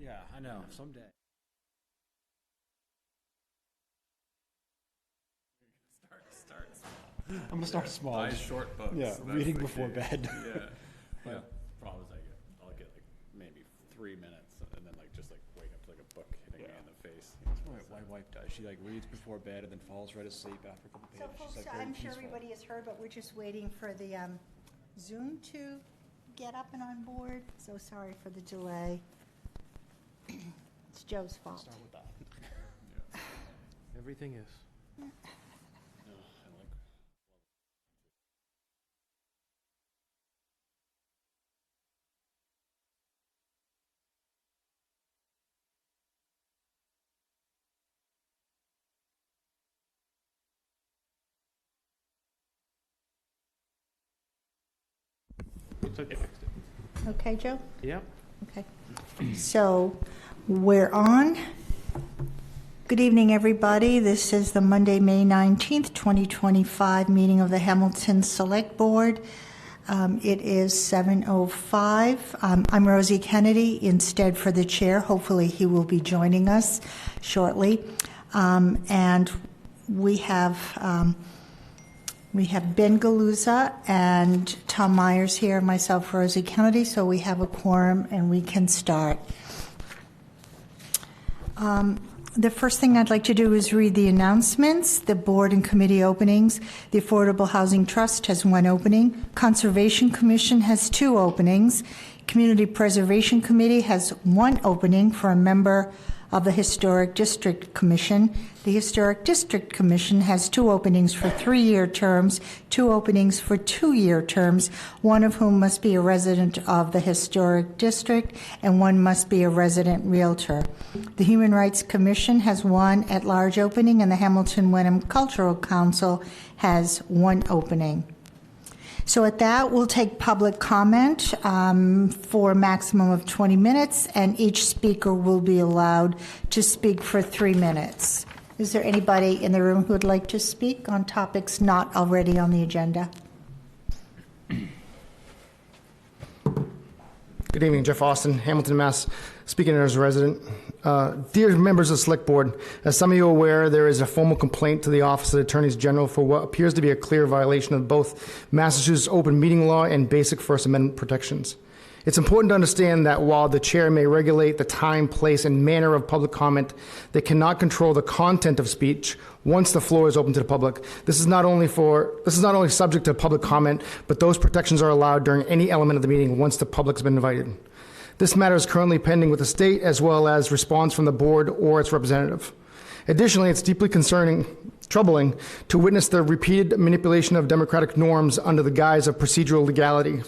Yeah, I know, someday. Start small. I'm gonna start small. Buy just- short books. Yeah, That's reading the before key. bed. Yeah. Yeah. Problem is I'll get like maybe 3 minutes and then just wake up to like a book hitting me in the face. My wife does. She reads before bed and then falls right asleep after a couple So pages. folks, She's very I'm sure peaceful. everybody has heard, but we're just waiting for the Zoom to get up and on board. So sorry for the delay. It's Joe's fault. Start with that. Everything is. It's okay. Okay, Joe? Yep. Okay. So we're on. Good evening, everybody. This is the Monday, May 19th, 2025 meeting of the Hamilton Select Board. It is 7:05. I'm Rosie Kennedy, instead for the chair. Hopefully he will be joining us shortly. And we have Ben Galuza and Tom Myers here, myself, Rosie Kennedy, so we have a quorum and we can start. The first thing I'd like to do is read the announcements, the board and committee openings. The Affordable Housing Trust has 1 opening. Conservation Commission has 2 openings. Community Preservation Committee has 1 opening for a member of the Historic District Commission. The Historic District Commission has 2 openings for 3-year terms, 2 openings for 2-year terms, one of whom must be a resident of the Historic District and one must be a resident realtor. The Human Rights Commission has 1 at-large opening and the Hamilton Wenham Cultural Council has 1 opening. So at that, we'll take public comment for a maximum of 20 minutes, and each speaker will be allowed to speak for 3 minutes. Is there anybody in the room who would like to speak on topics not already on the agenda? Good evening, Jeff Austin, Hamilton, Mass. Speaking as a resident. Dear members of the Select Board, as some of you are aware, there is a formal complaint to the Office of the Attorneys General for what appears to be a clear violation of both Massachusetts open meeting law and basic First Amendment protections. It's important to understand that while the chair may regulate the time, place, and manner of public comment, they cannot control the content of speech once the floor is open to the public. This is not only subject to public comment, but those protections are allowed during any element of the meeting once the public has been invited. This matter is currently pending with the state, as well as response from the board or its representative. Additionally, it's deeply troubling to witness the repeated manipulation of democratic norms under the guise of procedural legality.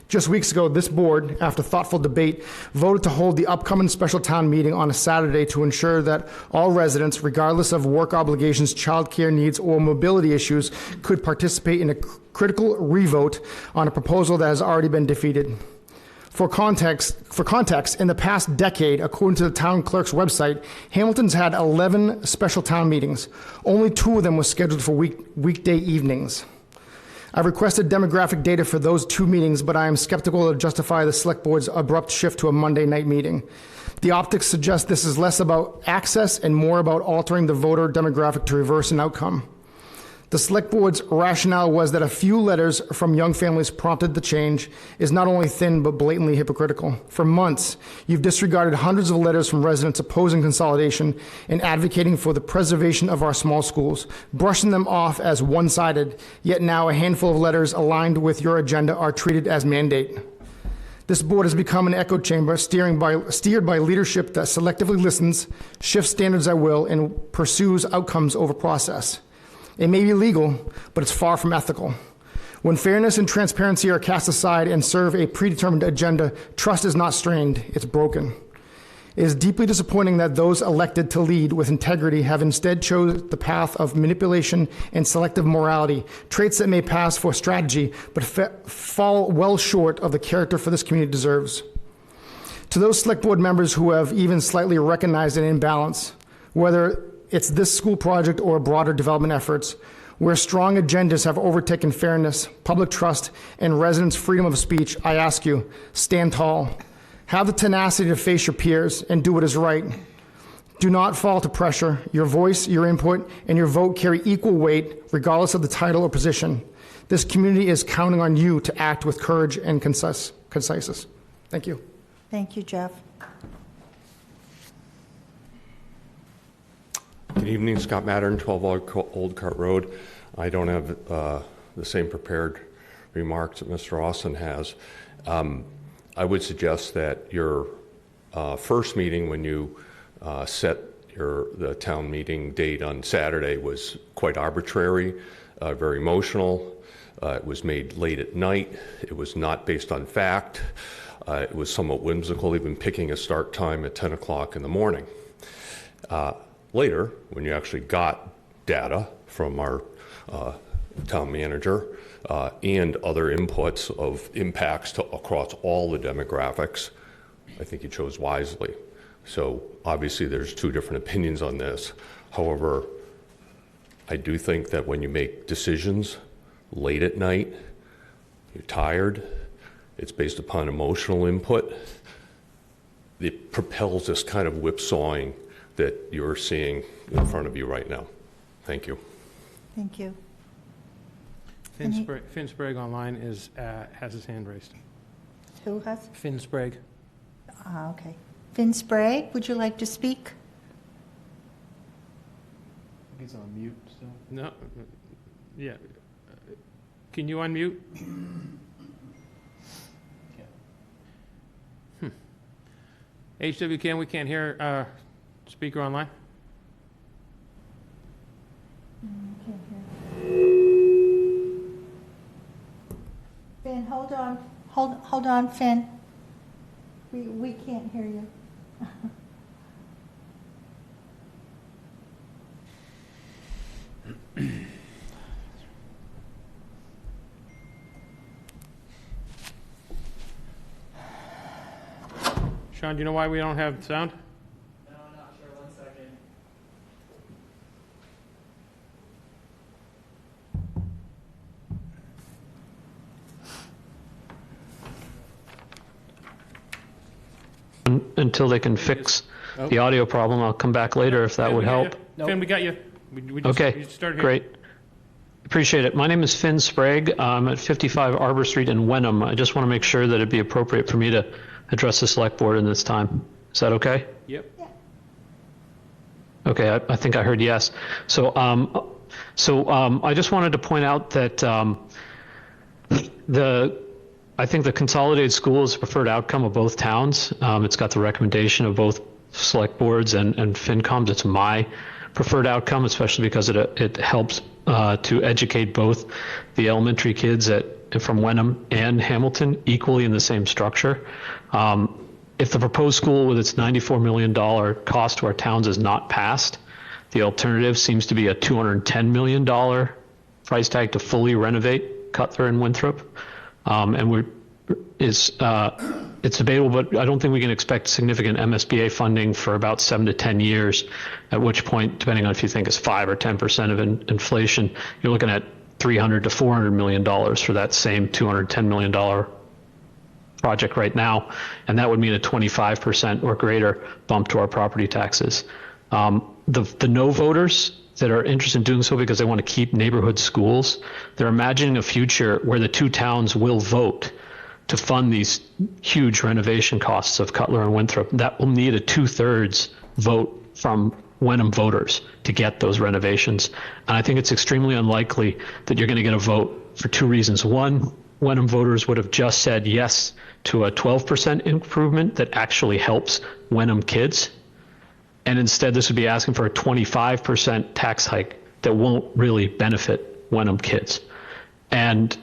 Just weeks ago, this board, after thoughtful debate, voted to hold the upcoming special town meeting on a Saturday to ensure that all residents, regardless of work obligations, childcare needs, or mobility issues, could participate in a critical revote on a proposal that has already been defeated. For context, in the past decade, according to the town clerk's website, Hamilton's had 11 special town meetings. Only 2 of them were scheduled for weekday evenings. I've requested demographic data for those 2 meetings, but I am skeptical to justify the Select Board's abrupt shift to a Monday night meeting. The optics suggest this is less about access and more about altering the voter demographic to reverse an outcome. The Select Board's rationale was that a few letters from young families prompted the change is not only thin but blatantly hypocritical. For months, you've disregarded hundreds of letters from residents opposing consolidation and advocating for the preservation of our small schools, brushing them off as one-sided, yet now a handful of letters aligned with your agenda are treated as mandate. This board has become an echo chamber steered by leadership that selectively listens, shifts standards at will, and pursues outcomes over process. It may be legal, but it's far from ethical. When fairness and transparency are cast aside and serve a predetermined agenda, trust is not strained, it's broken. It is deeply disappointing that those elected to lead with integrity have instead chosen the path of manipulation and selective morality, traits that may pass for strategy, but fall well short of the character for this community deserves. To those Select Board members who have even slightly recognized an imbalance, whether it's this school project or broader development efforts, where strong agendas have overtaken fairness, public trust, and residents' freedom of speech, I ask you, stand tall. Have the tenacity to face your peers and do what is right. Do not fall to pressure. Your voice, your input, and your vote carry equal weight regardless of the title or position. This community is counting on you to act with courage and conciseness. Thank you. Thank you, Jeff. Good evening, Scott Mattern, 12 Old Cart Road. I don't have the same prepared remarks that Mr. Austin has. I would suggest that your first meeting, when you set the town meeting date on Saturday, was quite arbitrary, very emotional. It was made late at night. It was not based on fact. It was somewhat whimsical, even picking a start time at 10 o'clock in the morning. Later, when you actually got data from our town manager and other inputs of impacts across all the demographics, I think you chose wisely. So obviously there's two different opinions on this. However, I do think that when you make decisions late at night, you're tired, it's based upon emotional input, it propels this kind of whipsawing that you're seeing in front of you right now. Thank you. Thank you. Finn Sprague online has his hand raised. Who has? Finn Sprague. Okay. Finn Sprague, would you like to speak? He's on mute still. No, yeah. Can you unmute? HWCAM, we can't hear speaker online. Finn, hold on. Hold on, Finn. We can't hear you. Sean, do you know why we don't have sound? No, I'm not sure. 1 second. Until they can fix the audio problem, I'll come back later if that Finn, would we got help. you. Finn, we got you. We just, Okay, you started here. great. Appreciate it. My name is Finn Sprague. I'm at 55 Arbor Street in Wenham. I just want to make sure that it'd be appropriate for me to address the select board in this time. Is that okay? Yep. Okay, I think I heard yes. So I just wanted to point out that I think the consolidated school is the preferred outcome of both towns. It's got the recommendation of both select boards and FinComs. It's my preferred outcome, especially because it helps to educate both the elementary kids from Wenham and Hamilton equally in the same structure. If the proposed school with its $94 million cost to our towns is not passed, the alternative seems to be a $210 million price tag to fully renovate Cutler and Winthrop. It's debatable, but I don't think we can expect significant MSBA funding for about 7 to 10 years, at which point, depending on if you think it's 5 or 10% of inflation, you're looking at $300 to $400 million for that same $210 million project right now, and that would mean a 25% or greater bump to our property taxes. The no voters that are interested in doing so because they want to keep neighborhood schools, they're imagining a future where the two towns will vote to fund these huge renovation costs of Cutler and Winthrop. That will need a 2/3 vote from Wenham voters to get those renovations. And I think it's extremely unlikely that you're going to get a vote for two reasons. One, Wenham voters would have just said yes to a 12% improvement that actually helps Wenham kids. And instead, this would be asking for a 25% tax hike that won't really benefit Wenham kids. And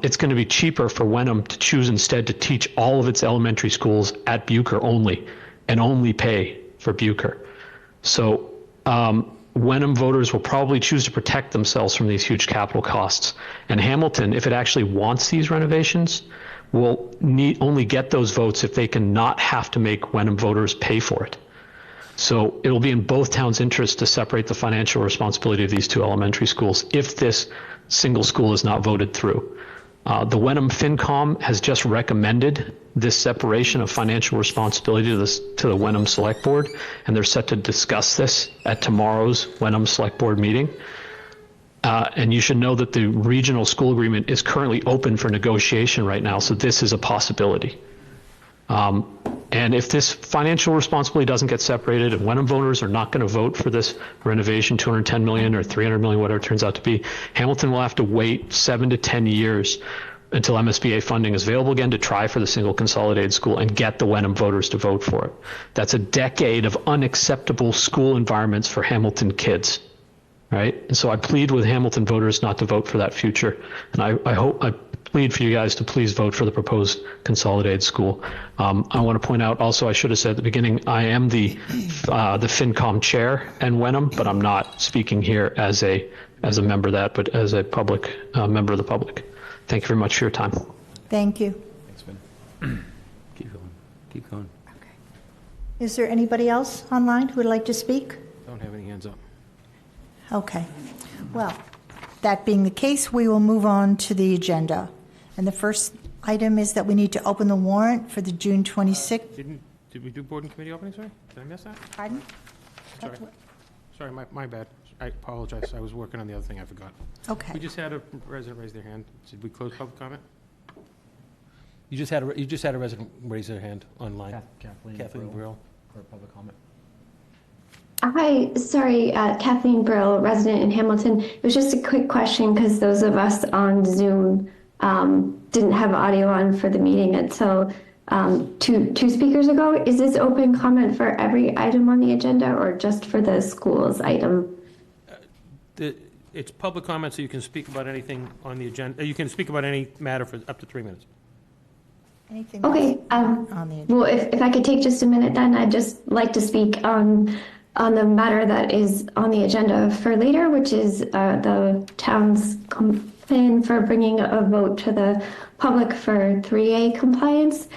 it's going to be cheaper for Wenham to choose instead to teach all of its elementary schools at Bucher only and only pay for Bucher. So Wenham voters will probably choose to protect themselves from these huge capital costs. And Hamilton, if it actually wants these renovations, will only get those votes if they can not have to make Wenham voters pay for it. So it will be in both towns' interest to separate the financial responsibility of these two elementary schools if this single school is not voted through. The Wenham FinCom has just recommended this separation of financial responsibility to the Wenham Select Board, and they're set to discuss this at tomorrow's Wenham Select Board meeting. And you should know that the regional school agreement is currently open for negotiation right now, so this is a possibility. And if this financial responsibility doesn't get separated, and Wenham voters are not going to vote for this renovation, 210 million or 300 million, whatever it turns out to be, Hamilton will have to wait 7 to 10 years until MSBA funding is available again to try for the single consolidated school and get the Wenham voters to vote for it. That's a decade of unacceptable school environments for Hamilton kids, right? And so I plead with Hamilton voters not to vote for that future. And I plead for you guys to please vote for the proposed consolidated school. I want to point out also, I should have said at the beginning, I am the FinCom chair in Wenham, but I'm not speaking here as a member of that, but as a public member of the public. Thank you very much for your time. Thank you. Thanks, Vin. Keep going. Is there anybody else online who would like to speak? Don't have any hands up. Okay. Well, that being the case, we will move on to the agenda. And the first item is that we need to open the warrant for the June 26th. Did we do board and committee openings, right? Did I miss that? Pardon? Sorry, my bad. I apologize. I was working on the other thing. I forgot. Okay. We just had a resident raise their hand. Did we close public comment? You just had a resident raise their hand online. Kathleen Brill. For public comment. Hi, sorry, Kathleen Brill, resident in Hamilton. It was just a quick question because those of us on Zoom didn't have audio on for the meeting until two speakers ago. Is this open comment for every item on the agenda or just for the schools item? It's public comment, so you can speak about anything on the agenda. You can speak about any matter for up to 3 minutes. Anything Okay. else on the agenda? Well, if I could take just a minute, then I'd just like to speak on the matter that is on the agenda for later, which is the town's plan for bringing a vote to the public for 3A compliance.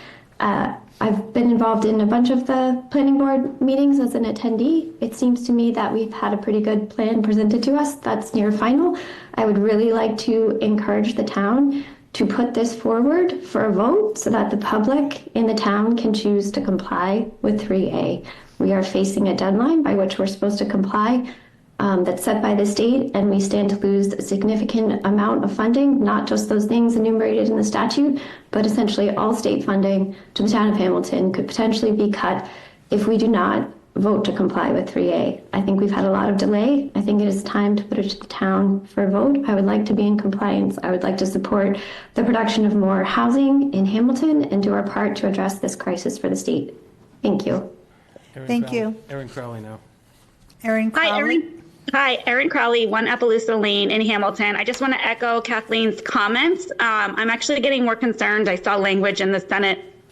I've been involved in a bunch of the planning board meetings as an attendee. It seems to me that we've had a pretty good plan presented to us that's near final. I would really like to encourage the town to put this forward for a vote so that the public in the town can choose to comply with 3A. We are facing a deadline by which we're supposed to comply that's set by the state, and we stand to lose a significant amount of funding, not just those things enumerated in the statute, but essentially all state funding to the town of Hamilton could potentially be cut if we do not vote to comply with 3A. I think we've had a lot of delay. I think it is time to put it to the town for a vote. I would like to be in compliance. I would like to support the production of more housing in Hamilton and do our part to address this crisis for the state. Thank you. Thank you. Erin Crowley now. Erin Crowley. Hi, Erin Crowley, 1 Appaloosa Lane in Hamilton. I just want to echo Kathleen's comments. I'm actually getting more concerned. I saw language in the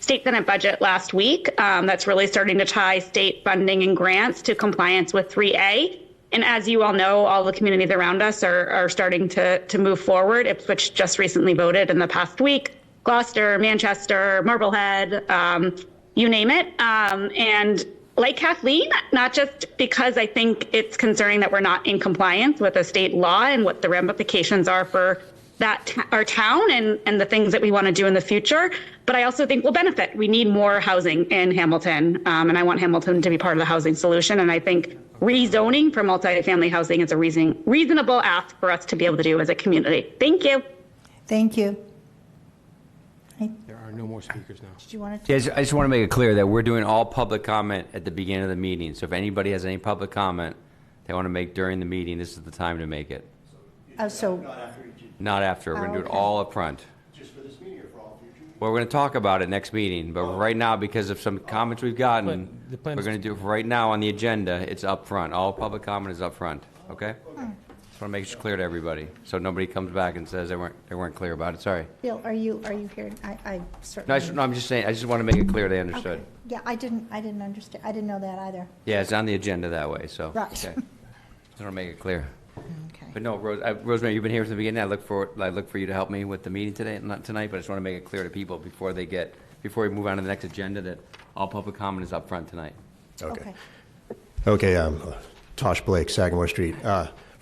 State Senate budget last week that's really starting to tie state funding and grants to compliance with 3A. And as you all know, all the communities around us are starting to move forward. Ipswich just recently voted in the past week. Gloucester, Manchester, Marblehead, you name it. And like Kathleen, not just because I think it's concerning that we're not in compliance with a state law and what the ramifications are for that our town and the things that we want to do in the future, but I also think we'll benefit. We need more housing in Hamilton, and I want Hamilton to be part of the housing solution. And I think rezoning for multifamily housing is a reasonable ask for us to be able to do as a community. Thank you. Thank you. There are no more speakers now. Did you want to? I just want to make it clear that we're doing all public comment at the beginning of the meeting. So if anybody has any public comment they want to make during the meeting, this is the time to make it. Not after. We're going to do it all up front. Just for this meeting or for all future? Well, we're going to talk about it next meeting. But right now, because of some comments we've gotten, we're going to do it right now on the agenda. It's up front. All public comment is up front. Okay? Just want to make it clear to everybody, so nobody comes back and says they weren't clear about it. Sorry. Bill, are you here? I certainly. No, I'm just saying. I just want to make it clear they understood. Okay. Yeah, I didn't understand. I didn't know that either. Yeah, it's on the agenda that way. So. Right. Okay. Just want to make it clear. Okay. But no, Rosemary, you've been here from the beginning. I look for you to help me with the meeting today, not tonight. But I just want to make it clear to people before we move on to the next agenda that all public comment is up front tonight. Okay. Okay. Tosh Blake, Sagamore Street.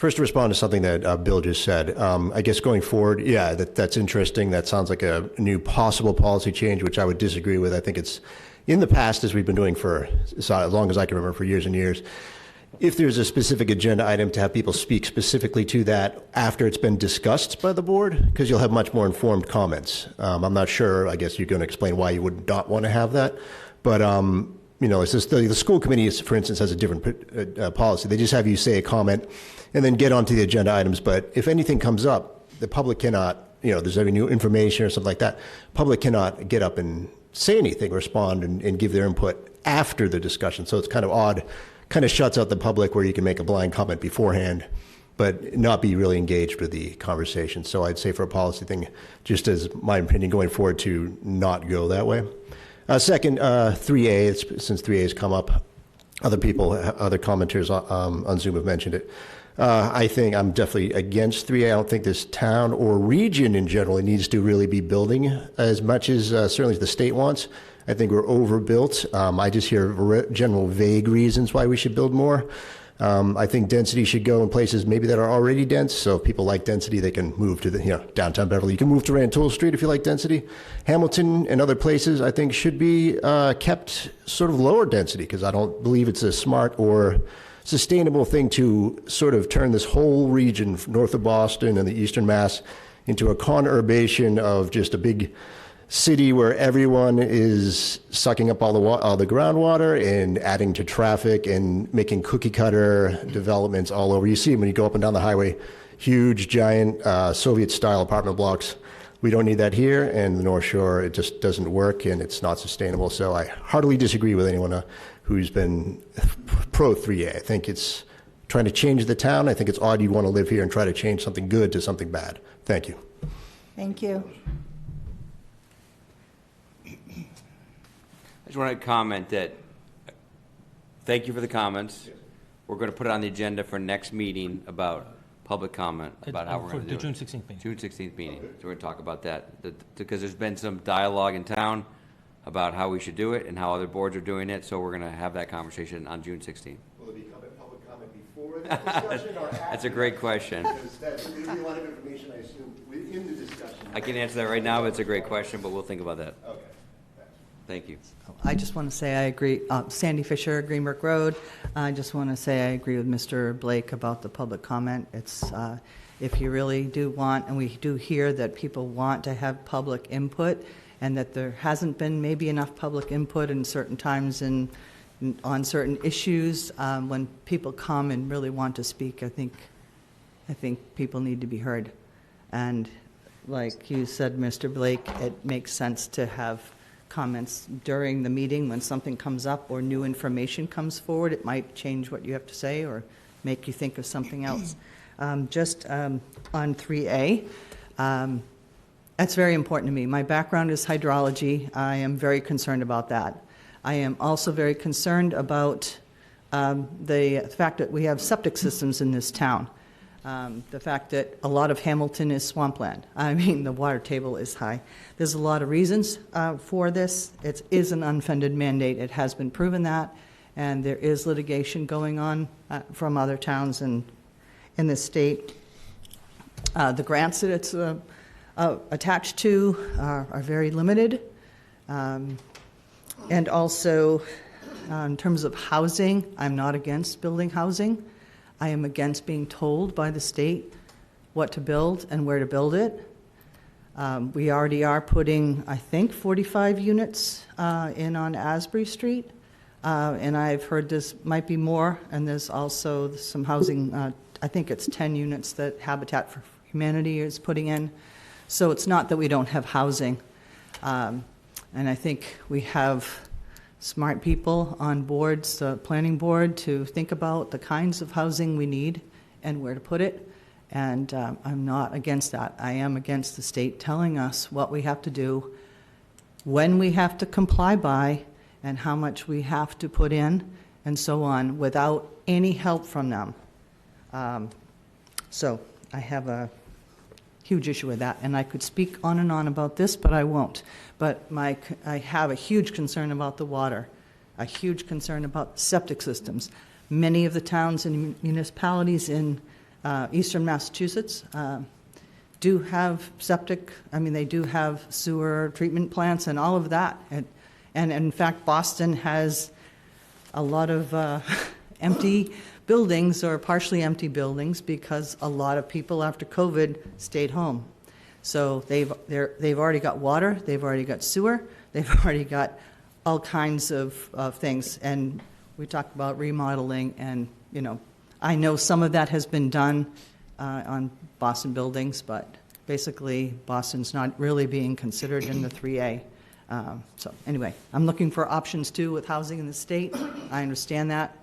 First, to respond to something that Bill just said, I guess going forward, yeah, that's interesting. That sounds like a new possible policy change, which I would disagree with. I think it's in the past, as we've been doing for as long as I can remember, for years and years. If there's a specific agenda item, to have people speak specifically to that after it's been discussed by the board, because you'll have much more informed comments. I'm not sure. I guess you're going to explain why you would not want to have that, but it's just the school committee, for instance, has a different policy. They just have you say a comment and then get onto the agenda items. But if anything comes up, the public cannot, there's any new information or something like that, public cannot get up and say anything, respond and give their input after the discussion. So it's kind of odd. Kind of shuts out the public where you can make a blind comment beforehand, but not be really engaged with the conversation. So I'd say for a policy thing, just as my opinion going forward, to not go that way. Second, 3A, since 3A has come up, other commenters on Zoom have mentioned it. I think I'm definitely against 3A. I don't think this town or region in general needs to really be building as much as certainly the state wants. I think we're overbuilt. I just hear general vague reasons why we should build more. I think density should go in places maybe that are already dense. So if people like density, they can move to the downtown Beverly. You can move to Rantoul Street if you like density. Hamilton and other places, I think, should be kept sort of lower density, because I don't believe it's a smart or sustainable thing to sort of turn this whole region north of Boston and the eastern Mass into a conurbation of just a big city where everyone is sucking up all the groundwater and adding to traffic and making cookie cutter developments all over. You see them when you go up and down the highway, huge, giant Soviet style apartment blocks. We don't need that here, and the North Shore, it just doesn't work and it's not sustainable. So I heartily disagree with anyone who's been pro 3A. I think it's trying to change the town. I think it's odd you want to live here and try to change something good to something bad. Thank you. Thank you. I just want to comment that, thank you for the comments. We're going to put it on the agenda for next meeting about public comment, about how we're going to do it. The June 16th meeting. June 16th meeting. So we're going to talk about that, because there's been some dialogue in town about how we should do it and how other boards are doing it, so we're going to have that conversation on June 16th. Will it become a public comment before the discussion or after? That's a great question. Because there'll be a lot of information, I assume, within the discussion. I can answer that right now, but it's a great question, but we'll think about that. Okay. Thank you. I just want to say I agree. Sandy Fisher, Greenbrook Road. I just want to say I agree with Mr. Blake about the public comment. It's if you really do want, and we do hear that people want to have public input, and that there hasn't been maybe enough public input in certain times on certain issues. When people come and really want to speak, I think people need to be heard. And like you said, Mr. Blake, it makes sense to have comments during the meeting when something comes up or new information comes forward. It might change what you have to say or make you think of something else. On 3A, that's very important to me. My background is hydrology. I am very concerned about that. I am also very concerned about the fact that we have septic systems in this town. The fact that a lot of Hamilton is swampland. I mean, the water table is high. There's a lot of reasons for this. It is an unfunded mandate. It has been proven that, and there is litigation going on from other towns in the state. The grants that it's attached to are very limited. And also, in terms of housing, I'm not against building housing. I am against being told by the state what to build and where to build it. We already are putting, I think, 45 units in on Asbury Street, and I've heard this might be more, and there's also some housing, I think it's 10 units that Habitat for Humanity is putting in. So it's not that we don't have housing, and I think we have smart people on boards, the planning board, to think about the kinds of housing we need and where to put it. And I'm not against that. I am against the state telling us what we have to do, when we have to comply by, and how much we have to put in, and so on, without any help from them. So I have a huge issue with that, and I could speak on and on about this, but I won't. But I have a huge concern about the water, a huge concern about septic systems. Many of the towns and municipalities in Eastern Massachusetts do have septic, they do have sewer treatment plants and all of that. And in fact, Boston has a lot of empty buildings or partially empty buildings because a lot of people after COVID stayed home. So they've already got water, they've already got sewer, they've already got all kinds of things. And we talked about remodeling, and I know some of that has been done on Boston buildings, but basically Boston's not really being considered in the 3A. So anyway, I'm looking for options too with housing in the state. I understand that.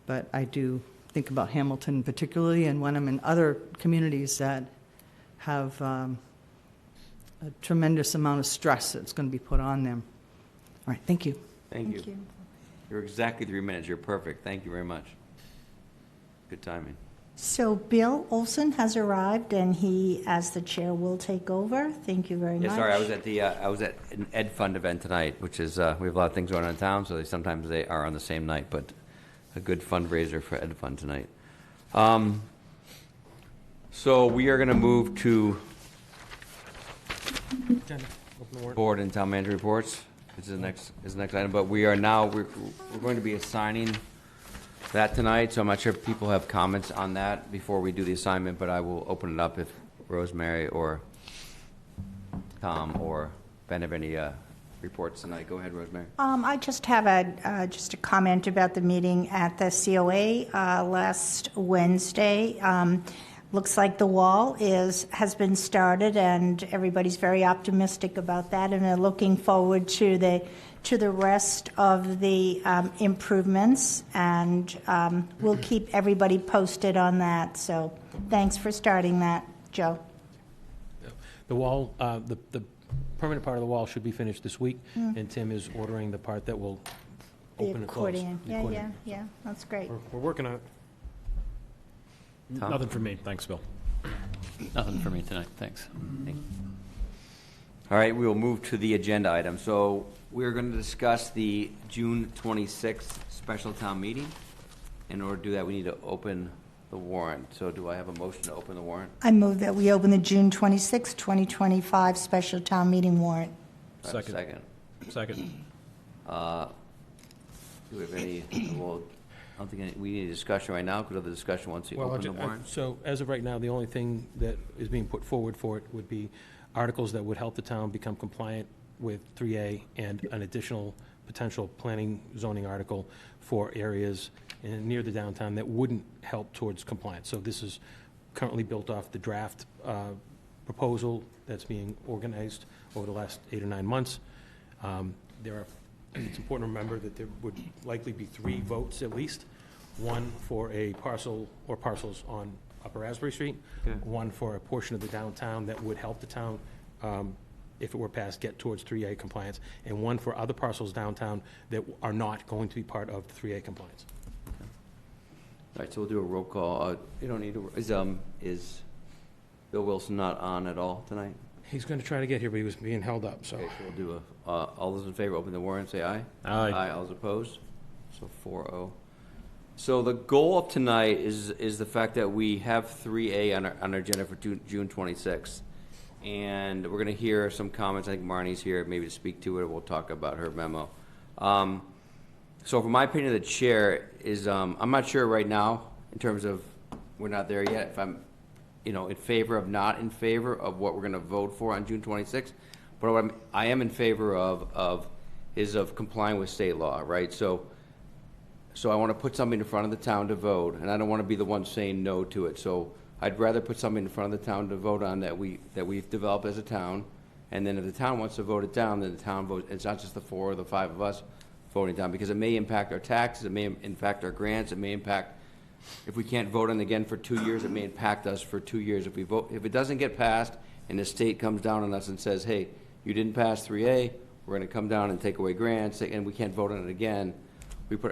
But I do think about Hamilton particularly, and when I'm in other communities that have a tremendous amount of stress that's going to be put on them. All right, thank you. Thank you. You're exactly 3 minutes. You're perfect. Thank you very much. Good timing. So Bill Olson has arrived, and he, as the chair, will take over. Thank you very much. Yeah, sorry, I was at an Ed Fund event tonight, which is we have a lot of things going on in town, so sometimes they are on the same night, but a good fundraiser for Ed Fund tonight. So we are going to move to board and town manager reports. This is the next item, but we're going to be assigning that tonight, so I'm not sure if people have comments on that before we do the assignment, but I will open it up if Rosemary or Tom or Ben have any reports tonight. Go ahead, Rosemary. I just have just a comment about the meeting at the COA last Wednesday. Looks like the wall has been started, and everybody's very optimistic about that, and they're looking forward to the rest of the improvements, and we'll keep everybody posted on that. So thanks for starting that, Joe. The wall, the permanent part of the wall should be finished this week, and Tim is ordering the part that will open and close. The accordion. Yeah, that's great. We're working on it. Nothing for me. Thanks, Bill. Nothing for me tonight, thanks. All right, we will move to the agenda item. So we're going to discuss the June 26th special town meeting. In order to do that, we need to open the warrant. So do I have a motion to open the warrant? I move that we open the June 26, 2025 special town meeting warrant. Second. Do we have any, well, I don't think we need a discussion right now. Could have the discussion once you open the warrant? So as of right now, the only thing that is being put forward for it would be articles that would help the town become compliant with 3A and an additional potential planning zoning article for areas near the downtown that wouldn't help towards compliance. So this is currently built off the draft proposal that's being organized over the last 8 or 9 months. It's important to remember that there would likely be 3 votes at least, one for a parcel or parcels on Upper Asbury Street, one for a portion of the downtown that would help the town, if it were passed, get towards 3A compliance, and one for other parcels downtown that are not going to be part of the 3A compliance. Okay. All right, so we'll do a roll call. You don't need to, is Bill Wilson not on at all tonight? He's going to try to get here, but he was being held up, so. Okay, so we'll do all those in favor, open the warrant, say aye. Aye. Aye, all those opposed? So 4-0. So the goal of tonight is the fact that we have 3A on our agenda for June 26th. And we're going to hear some comments. I think Marnie's here maybe to speak to it. We'll talk about her memo. So from my opinion, the chair is, I'm not sure right now in terms of, we're not there yet, if I'm in favor of, not in favor of what we're going to vote for on June 26th. But what I am in favor of complying with state law, right? So I want to put something in front of the town to vote, and I don't want to be the one saying no to it. So I'd rather put something in front of the town to vote on that we've developed as a town, and then if the town wants to vote it down, then the town votes. It's not just the 4 or the 5 of us voting down, because it may impact our taxes, it may impact our grants, it may impact, if we can't vote on it again for 2 years, it may impact us for 2 years. If it doesn't get passed, and the state comes down on us and says, hey, you didn't pass 3A, we're going to come down and take away grants, and we can't vote on it again.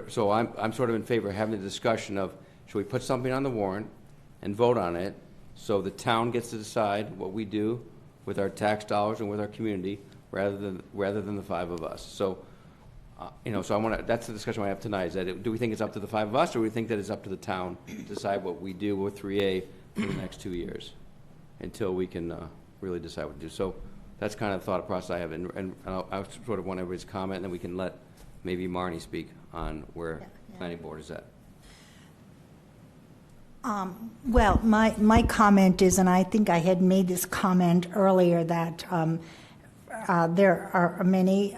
So I'm sort of in favor of having the discussion of, should we put something on the warrant and vote on it, so the town gets to decide what we do with our tax dollars and with our community, rather than the 5 of us. So So I want to, that's the discussion I have tonight, is that, do we think it's up to the five of us, or do we think that it's up to the town to decide what we do with 3A for the next 2 years, until we can really decide what to do? So that's kind of the thought process I have, and I sort of want everybody's comment, and then we can let maybe Marnie speak on where planning board is at. Well, my comment is, and I think I had made this comment earlier, that there are many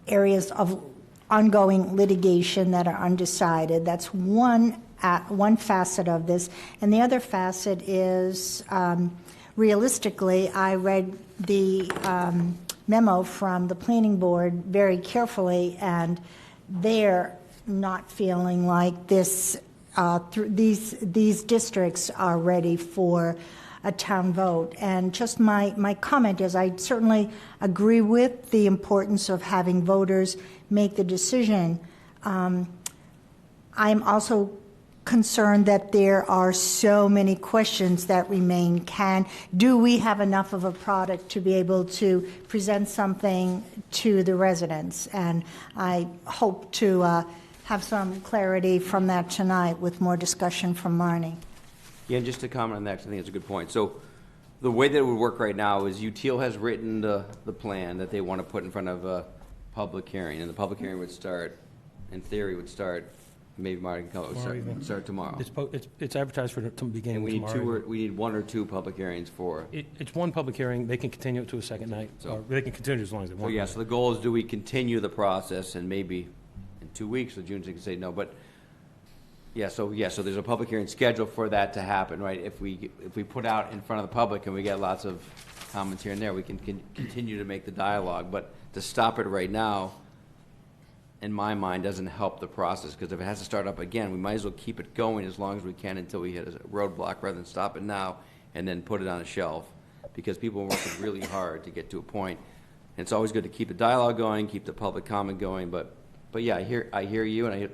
areas of ongoing litigation that are undecided. That's one facet of this. And the other facet is, realistically, I read the memo from the planning board very carefully, and they're not feeling like these districts are ready for a town vote. And just my comment is, I certainly agree with the importance of having voters make the decision. I'm also concerned that there are so many questions that remain. Do we have enough of a product to be able to present something to the residents? And I hope to have some clarity from that tonight with more discussion from Marnie. Yeah, and just to comment on that, 'cause I think it's a good point. So the way that it would work right now is UTIL has written the plan that they want to put in front of a public hearing, and the public hearing would start, in theory, maybe Marty can start tomorrow. It's advertised for the beginning And tomorrow. we need 1 or 2 public hearings for. It's one public hearing. They can continue it to a second night, or they can continue as long as they So want. yeah, so the goal is, do we continue the process, and maybe in 2 weeks, the June can say no, but so there's a public hearing scheduled for that to happen, right? If we put out in front of the public and we get lots of comments here and there, we can continue to make the dialogue, but to stop it right now, in my mind, doesn't help the process, because if it has to start up again, we might as well keep it going as long as we can until we hit a roadblock, rather than stop it now and then put it on a shelf, because people are working really hard to get to a point. And it's always good to keep the dialogue going, keep the public comment going, but yeah, I hear you, and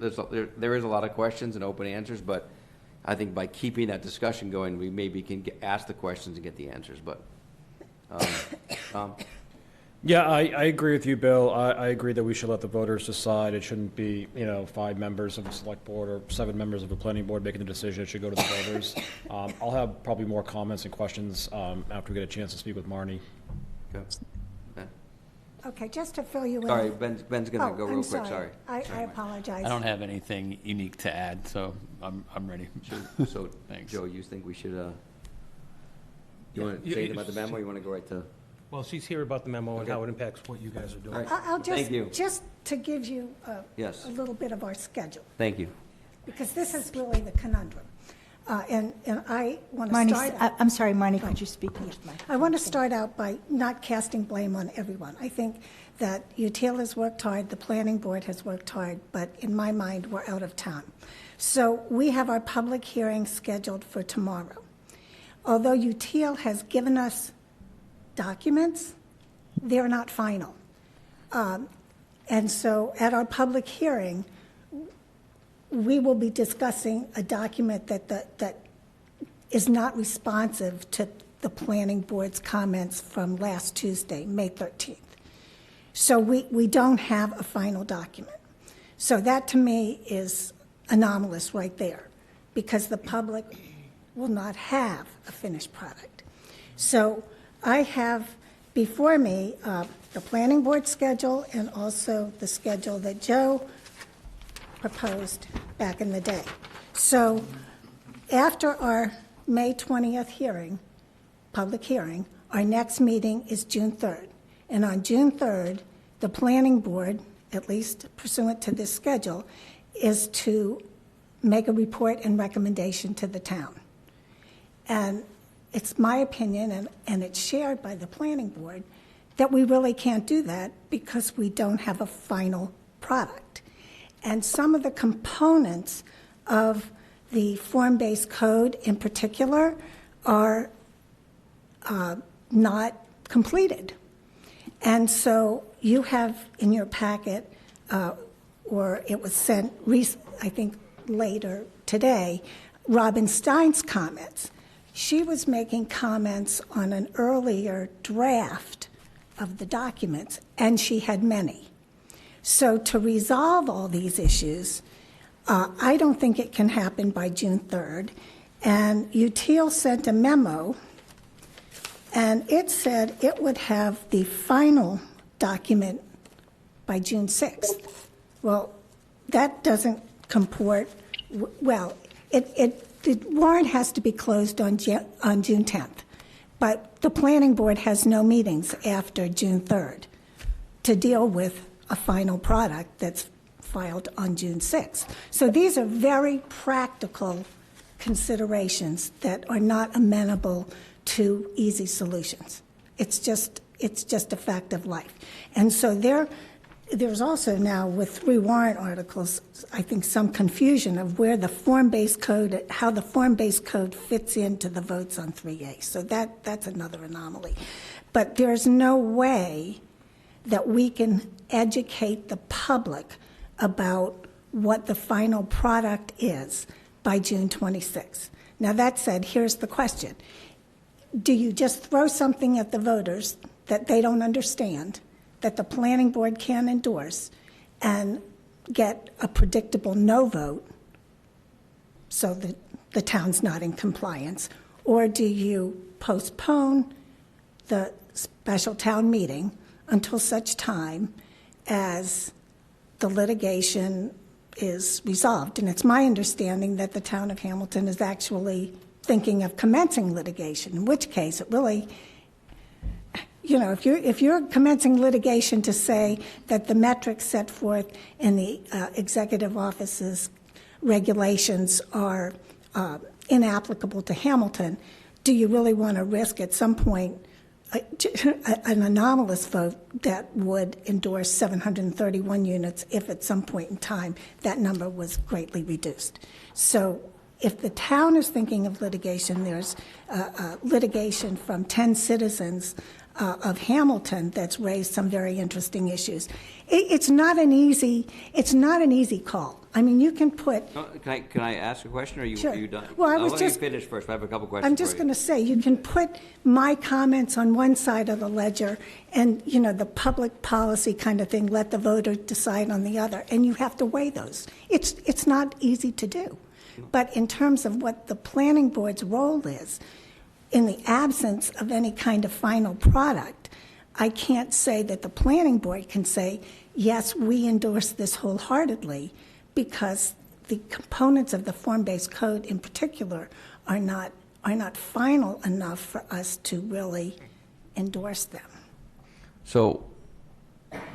there is a lot of questions and open answers, but I think by keeping that discussion going, we maybe can ask the questions and get the answers, but, Tom? Yeah, I agree with you, Bill. I agree that we should let the voters decide. It shouldn't be, 5 members of a select board or 7 members of a planning board making the decision. It should go to the voters. I'll have probably more comments and questions after we get a chance to speak with Marnie. Okay. Okay, just to fill you in. Sorry, Ben's going to go real quick, sorry. I apologize. I don't have anything unique to add, so I'm ready. So, Thanks. Joe, you think we should, you want to say anything about the memo, or you want to go right to? Well, she's here about the memo and how it impacts what you guys are doing. All right. I'll Thank you. just to give you Yes. a little bit of our schedule, Thank you. because this is really the conundrum. And I want to Marnie, start. I'm sorry, Marnie, could you speak into the microphone? I want to start out by not casting blame on everyone. I think that UTIL has worked hard, the planning board has worked hard, but in my mind, we're out of time. So we have our public hearing scheduled for tomorrow. Although UTIL has given us documents, they're not final. And so at our public hearing, we will be discussing a document that is not responsive to the planning board's comments from last Tuesday, May 13th. So we don't have a final document. So that to me is anomalous right there, because the public will not have a finished product. So I have before me the planning board schedule and also the schedule that Joe proposed back in the day. So after our May 20th hearing, public hearing, our next meeting is June 3rd. And on June 3rd, the planning board, at least pursuant to this schedule, is to make a report and recommendation to the town. And it's my opinion, and it's shared by the planning board, that we really can't do that because we don't have a final product. And some of the components of the form-based code in particular are not completed. And so you have in your packet, or it was sent, I think later today, Robin Stein's comments. She was making comments on an earlier draft of the documents, and she had many. So to resolve all these issues, I don't think it can happen by June 3rd. And UTIL sent a memo, and it said it would have the final document by June 6th. Well, that doesn't comport, well, the warrant has to be closed on June 10th, but the planning board has no meetings after June 3rd to deal with a final product that's filed on June 6th. So these are very practical considerations that are not amenable to easy solutions. It's just a fact of life. And so there's also now, with 3 warrant articles, I think some confusion of where the form-based code, how the form-based code fits into the votes on 3A. So that's another anomaly. But there's no way that we can educate the public about what the final product is by June 26th. Now, that said, here's the question. Do you just throw something at the voters that they don't understand, that the planning board can endorse, and get a predictable no vote so that the town's not in compliance? Or do you postpone the special town meeting until such time as the litigation is resolved? And it's my understanding that the town of Hamilton is actually thinking of commencing litigation, in which case it really, if you're commencing litigation to say that the metrics set forth in the executive office's regulations are inapplicable to Hamilton, do you really want to risk at some point an anomalous vote that would endorse 731 units if at some point in time that number was greatly reduced? So if the town is thinking of litigation, there's litigation from 10 citizens of Hamilton that's raised some very interesting issues. It's not an easy call. I mean, you can put. Can I ask a question, or Sure. are you done? Well, I'll let you finish first. But I have a couple questions. I'm just going to say, you can put my comments on one side of the ledger, and the public policy kind of thing, let the voter decide on the other, and you have to weigh those. It's not easy to do, but in terms of what the planning board's role is, in the absence of any kind of final product, I can't say that the planning board can say, yes, we endorse this wholeheartedly, because the components of the form-based code in particular are not final enough for us to really endorse them. So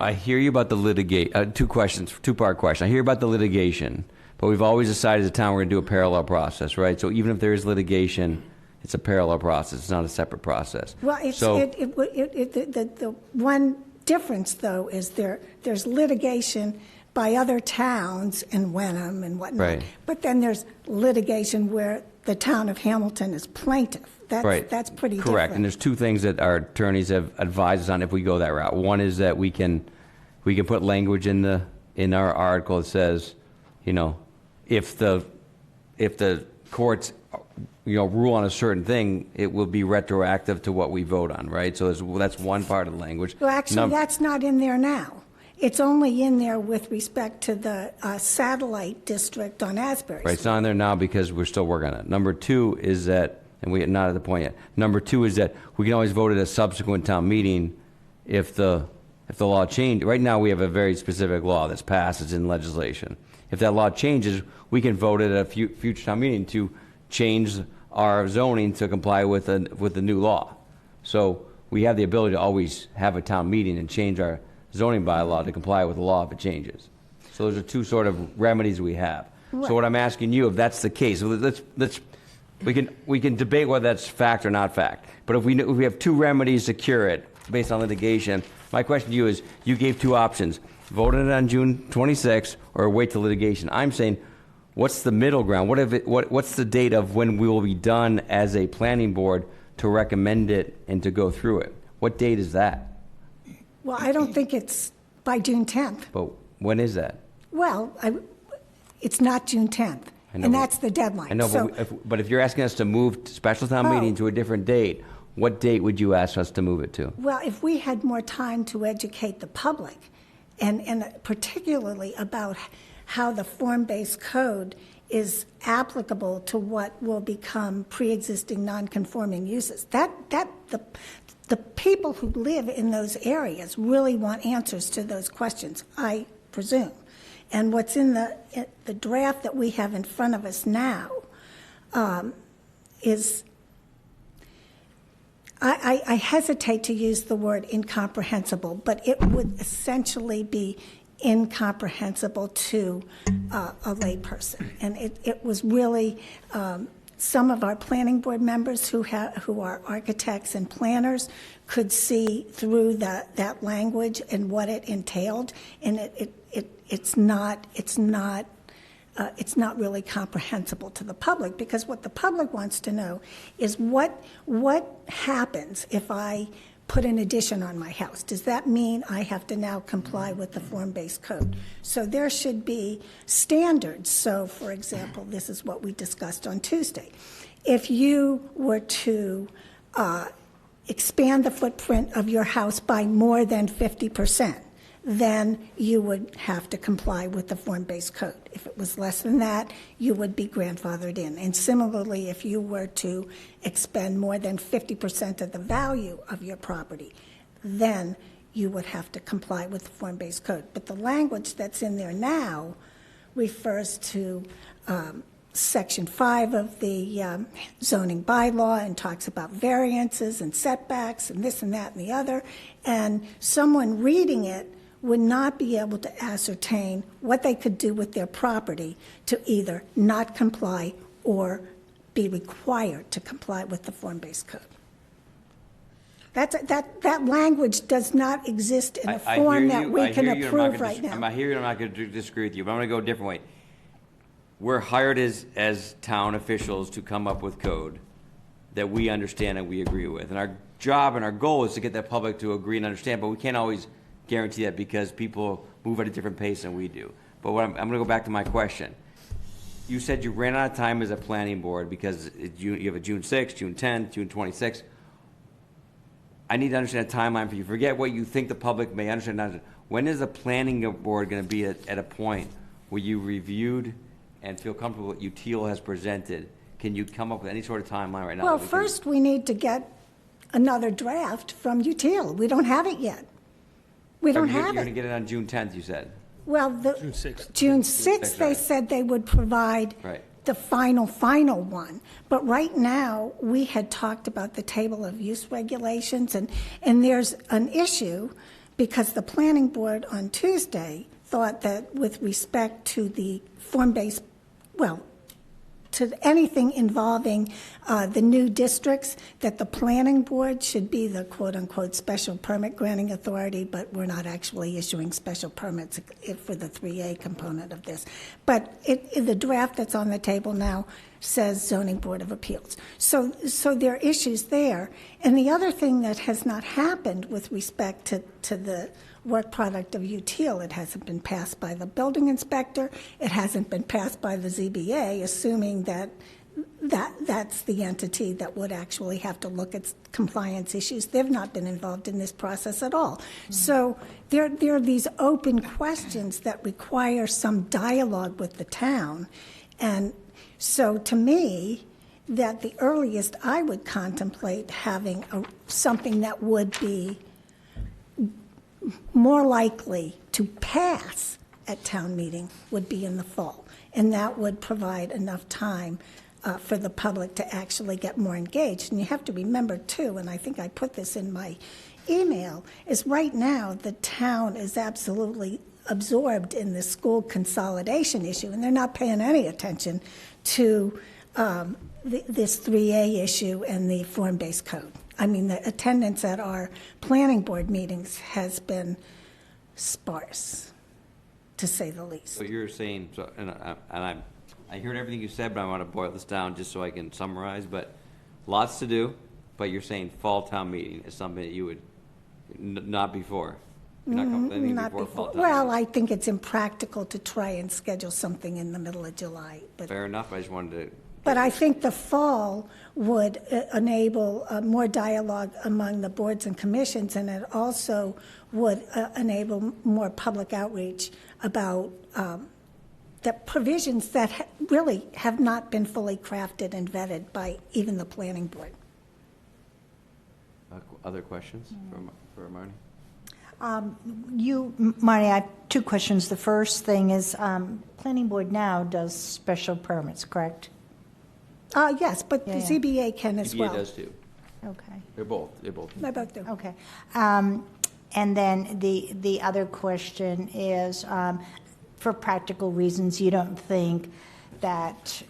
I hear you about the litigation. Two-part question. I hear about the litigation, but we've always decided as a town we're going to do a parallel process, right? So even if there is litigation, it's a parallel process. It's not a separate process. Well, the one difference, though, is there's litigation by other towns in Wenham and whatnot. Right. But then there's litigation where the town of Hamilton is plaintiff. Right. That's pretty Correct. different. And there's two things that our attorneys have advised us on if we go that route. One is that we can put language in our article that says, if the courts rule on a certain thing, it will be retroactive to what we vote on, right? So that's one part of the language. Well, actually, that's not in there now. It's only in there with respect to the satellite district on Asbury Right, it's not in there now because we're still working on it. Number two is that, and we're not at the point yet, number two is that we can always vote at a subsequent town meeting if the law changes. Right now, we have a very specific law that's passed, it's in legislation. If that law changes, we can vote at a future town meeting to change our zoning to comply with the new law. So we have the ability to always have a town meeting and change our zoning bylaw to comply with the law if it changes. So those are two sort of remedies we have. Right. So what I'm asking you, if that's the case, we can debate whether that's fact or not fact. But if we have two remedies to cure it based on litigation, my question to you is, you gave two options: vote on it on June 26th or wait till litigation. I'm saying, what's the middle ground? What's the date of when we will be done as a planning board to recommend it and to go through it? What date is that? Well, I don't think it's by June 10th. But when is that? Well, it's not June 10th, and that's the deadline. I know, So, but if you're asking us to move special town meeting to a different date, what date would you ask us to move it to? well, if we had more time to educate the public and particularly about how the form-based code is applicable to what will become pre-existing non-conforming uses. The people who live in those areas really want answers to those questions, I presume. And what's in the draft that we have in front of us now is, I hesitate to use the word incomprehensible, but it would essentially be incomprehensible to a layperson. And it was really some of our planning board members who are architects and planners could see through that language and what it entailed, and it's not really comprehensible to the public, because what the public wants to know is what happens if I put an addition on my house. Does that mean I have to now comply with the form-based code? So there should be standards. So, for example, this is what we discussed on Tuesday. If you were to expand the footprint of your house by more than 50%, then you would have to comply with the form-based code. If it was less than that, you would be grandfathered in. And similarly, if you were to expend more than 50% of the value of your property, then you would have to comply with the form-based code. But the language that's in there now refers to Section 5 of the zoning bylaw and talks about variances and setbacks and this and that and the other. And someone reading it would not be able to ascertain what they could do with their property to either not comply or be required to comply with the form-based code. That language does not exist in a form that we can approve right now. I hear you, I'm not going to disagree with you, but I'm going to go a different way. We're hired as town officials to come up with code that we understand and we agree with. And our job and our goal is to get the public to agree and understand, but we can't always guarantee that because people move at a different pace than we do. But I'm going to go back to my question. You said you ran out of time as a planning board because you have a June 6th, June 10th, June 26th. I need to understand a timeline for you. Forget what you think the public may understand. When is the planning board going to be at a point where you reviewed and feel comfortable with what UTIL has presented? Can you come up with any sort of timeline right now? Well, first we need to get another draft from UTIL. We don't have it yet. We don't have it. You're going to get it on June 10th, you said. Well, June 6th. June 6th, they said they would provide the final one. But right now, we had talked about the table of use regulations, and there's an issue because the planning board on Tuesday thought that with respect to the form-based, to anything involving the new districts, that the planning board should be the quote-unquote special permit granting authority, but we're not actually issuing special permits for the 3A component of this. But the draft that's on the table now says zoning board of appeals. So there are issues there. And the other thing that has not happened with respect to the work product of UTIL, it hasn't been passed by the building inspector, it hasn't been passed by the ZBA, assuming that's the entity that would actually have to look at compliance issues. They've not been involved in this process at all. So there are these open questions that require some dialogue with the town. And so to me, that the earliest I would contemplate having something that would be more likely to pass at town meeting would be in the fall. And that would provide enough time for the public to actually get more engaged. And you have to remember, too, and I think I put this in my email, is right now the town is absolutely absorbed in the school consolidation issue, and they're not paying any attention to this 3A issue and the form-based code. I mean, the attendance at our planning board meetings has been sparse, to say the least. So you're saying, I heard everything you said, but I want to boil this down just so I can summarize. But lots to do, but you're saying fall town meeting is something that you would not before. You're not complaining before fall town Well, meeting. I think it's impractical to try and schedule something in the middle of July. But Fair enough. I just wanted to But I think the fall would enable more dialogue among the boards and commissions, and it also would enable more public outreach about the provisions that really have not been fully crafted and vetted by even the planning board. Other questions for Marnie? Marnie, I have two questions. The first thing is, planning board now does special permits, correct? Yes, but the ZBA can as well. ZBA does too. Okay. They're both. They both do. Okay. And then the other question is, for practical reasons, you don't think that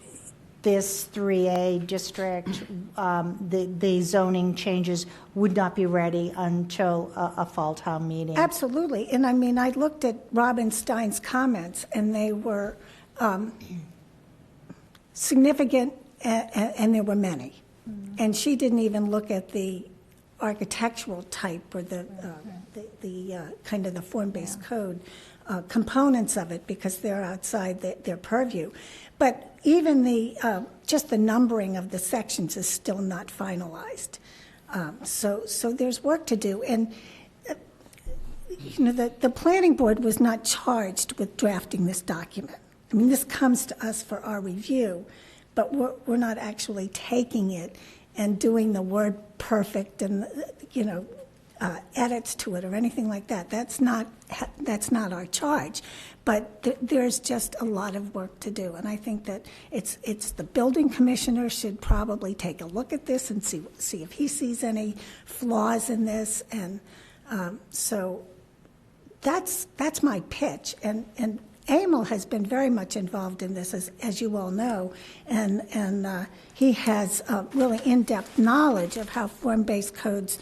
this 3A district, the zoning changes would not be ready until a fall town meeting? Absolutely. And I mean, I looked at Robin Stein's comments, and they were significant, and there were many. And she didn't even look at the architectural type or the kind of the form-based code components of it, because they're outside their purview. But even just the numbering of the sections is still not finalized. So there's work to do. And the planning board was not charged with drafting this document. I mean, this comes to us for our review, but we're not actually taking it and doing the word perfect and edits to it or anything like that. That's not our charge. But there's just a lot of work to do, and I think that it's the building commissioner should probably take a look at this and see if he sees any flaws in this, and so that's my pitch. And Emil has been very much involved in this, as you all know, and he has really in-depth knowledge of how form-based codes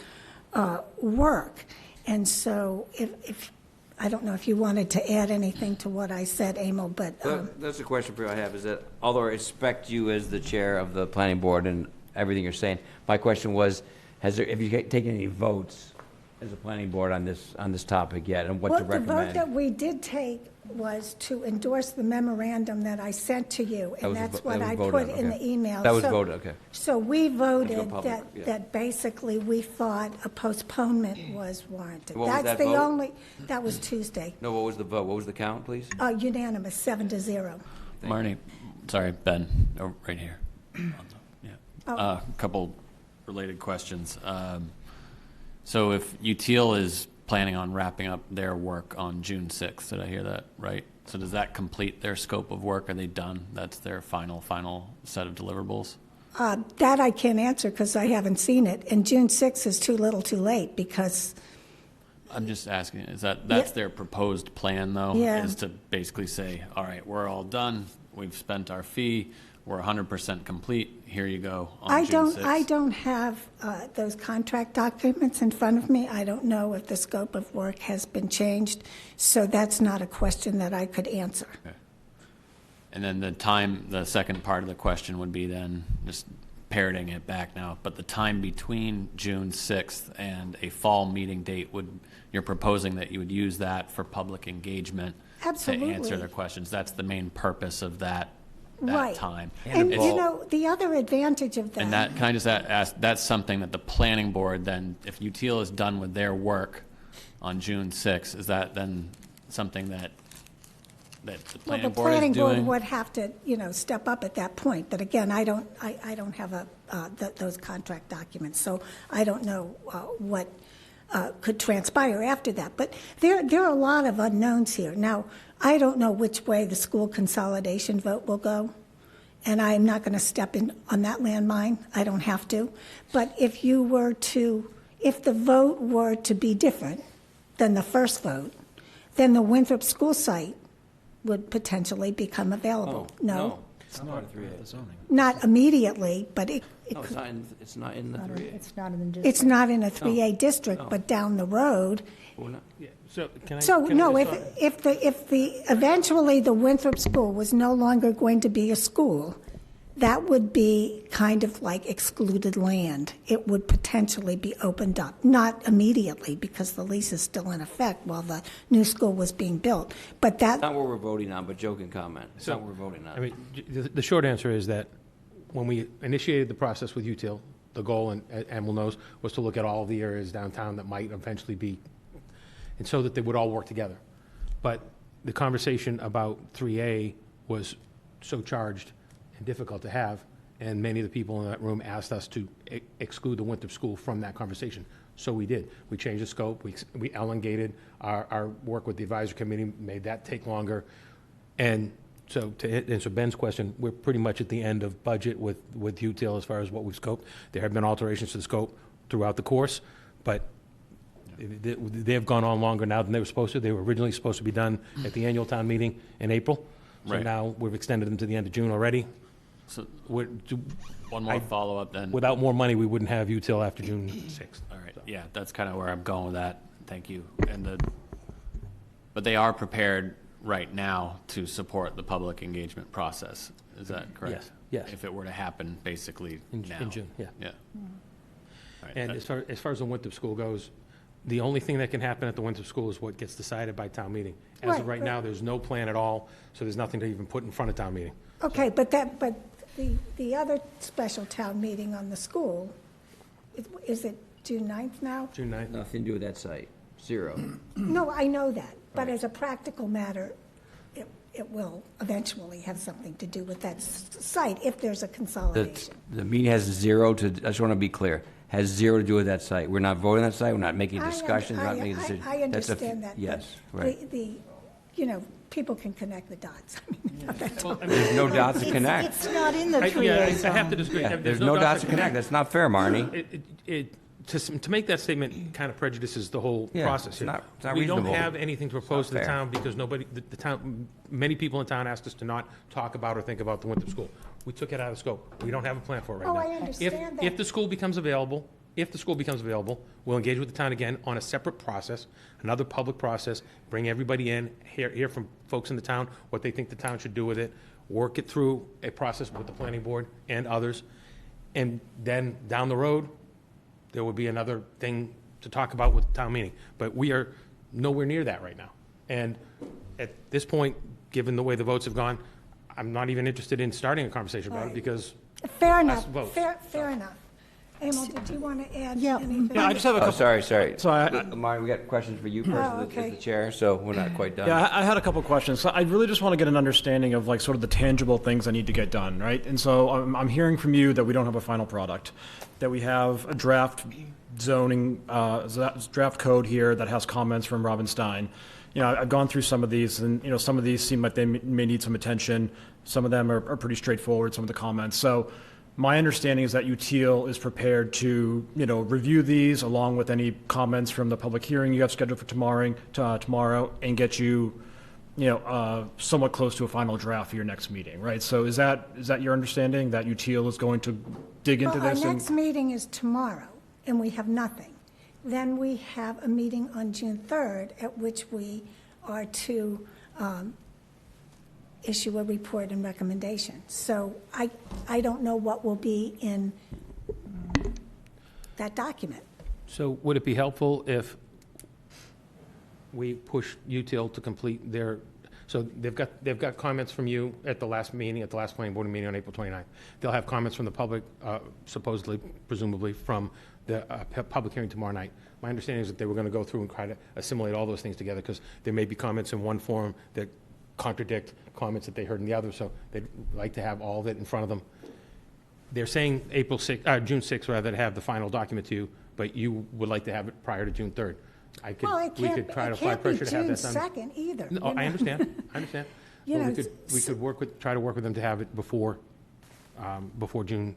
work. And so if I don't know if you wanted to add anything to what I said, Emil, but... That's the question for you I have, is that although I respect you as the chair of the planning board and everything you're saying, my question was, have you taken any votes as a planning board on this topic yet, and what to recommend? The vote that we did take was to endorse the memorandum that I sent to you, and that's what I put in the email. That was voted, okay. So we voted that basically we thought a postponement was warranted. What was That's that the vote? only, that was Tuesday. No, what was the vote? What was the count, please? Unanimous, 7-0. Marnie, sorry, Ben, right here. A couple related questions. So if UTIL is planning on wrapping up their work on June 6th, did I hear that right? So does that complete their scope of work? Are they done? That's their final set of deliverables? That I can't answer because I haven't seen it. And June 6th is too little too late because... I'm just asking, is that's their proposed plan, though? Yeah. Is to basically say, all right, we're all done. We've spent our fee. We're 100% complete. Here you go on June 6th. I don't have those contract documents in front of me. I don't know if the scope of work has been changed, so that's not a question that I could answer. Okay. And then the second part of the question would be then, just parroting it back now, but the time between June 6th and a fall meeting date, you're proposing that you would use that for public engagement to answer their questions. That's the main purpose of that right. time. And the other advantage of that... And that kind of that's something that the planning board then, if UTIL is done with their work on June 6th, is that then something that the planning board is doing? The planning board would have to, step up at that point. But again, I don't have those contract documents, so I don't know what could transpire after that. But there are a lot of unknowns here. Now, I don't know which way the school consolidation vote will go, and I'm not going to step in on that landmine. I don't have to. But if the vote were to be different than the first vote, then the Winthrop school site would potentially become available. No. It's not part of 3A. Zoning. Not immediately, but it it's not in the 3A. It's not in the district. It's not in a 3A district, but down the road. If eventually the Winthrop school was no longer going to be a school, that would be kind of like excluded land. It would potentially be opened up, not immediately because the lease is still in effect while the new school was being built. But That's not what we're voting on, but joke and comment. It's not what we're voting on. I mean, the short answer is that when we initiated the process with UTIL, the goal, and Emil knows, was to look at all of the areas downtown that might eventually be, and so that they would all work together. But the conversation about 3A was so charged and difficult to have, and many of the people in that room asked us to exclude the Winthrop School from that conversation. So we did. We changed the scope. We elongated our work with the advisory committee, made that take longer. And so to answer Ben's question, we're pretty much at the end of budget with UTIL as far as what we've scoped. There have been alterations to the scope throughout the course, but they have gone on longer now than they were supposed to. They were originally supposed to be done at the annual town meeting in April. So Right. now we've extended them to the end of June already. So one more follow-up then. Without more money, we wouldn't have UTIL after June 6th. All right, yeah, that's kind of where I'm going with that. Thank you. But they are prepared right now to support the public engagement process. Is that correct? Yes, yes. If it were to happen, basically now. In June, yeah. Yeah. All right, And as far as the Winthrop School goes, the only thing that can happen at the Winthrop School is what gets decided by town meeting. As of right now, there's no plan at all, so there's nothing to even put in front of town meeting. Okay, but the other special town meeting on the school, is it June 9th now? June 9th? Nothing to do with that site. Zero. No, I know that, but as a practical matter, it will eventually have something to do with that site if there's a consolidation. The meeting has zero to, I just want to be clear, has zero to do with that site. We're not voting on that site, we're not making discussions, we're not making decisions. I understand that. Yes, but right. People can connect the dots. There's no dots to connect. It's not in the I 3A zone. have to disagree. Yeah, there's no dots to connect. That's not fair, Marnie. To make that statement kind of prejudices the whole Yeah, process. it's not We don't reasonable. have anything to propose to the fair. town because the town, many people in town asked us to not talk about or think about the Winthrop School. We took it out of scope. We don't have a plan for it right Oh, now. I understand that. If the school becomes available, we'll engage with the town again on a separate process, another public process, bring everybody in, hear from folks in the town, what they think the town should do with it, work it through a process with the planning board and others, and then down the road, there would be another thing to talk about with the town meeting. But we are nowhere near that right now. And at this point, given the way the votes have gone, I'm not even interested in starting a conversation about it because Fair enough, votes. fair enough. Emil, did you want to add Yeah. anything? Yeah, I just have a Oh, couple. sorry. Marnie, we got questions for you first as okay. the chair, so we're not quite done. Yeah, I had a couple questions. So I really just want to get an understanding of like sort of the tangible things that need to get done, right? And so I'm hearing from you that we don't have a final product, that we have a draft zoning, draft code here that has comments from Robin Stein. I've gone through some of these, and some of these seem like they may need some attention. Some of them are pretty straightforward. Some of the comments. So my understanding is that UTIL is prepared to, review these along with any comments from the public hearing you have scheduled for tomorrow, and get you, somewhat close to a final draft for your next meeting, right? So is that your understanding that UTIL is going to dig into Well, this? our next meeting is tomorrow, and we have nothing. Then we have a meeting on June 3rd, at which we are to issue a report and recommendation. So I don't know what will be in that document. So would it be helpful if we push UTIL to complete their, so they've got comments from you at the last planning board meeting on April 29th. They'll have comments from the public, supposedly, presumably, from the public hearing tomorrow night. My understanding is that they were going to go through and try to assimilate all those things together because there may be comments in one forum that contradict comments that they heard in the other, so they'd like to have all of it in front of them. They're saying June 6th, rather, to have the final document to you, but you would like to have it prior to June 3rd. We could try to apply pressure to have that done. It can't be June 2nd either. No, I understand. But we could try to work with them to have it before June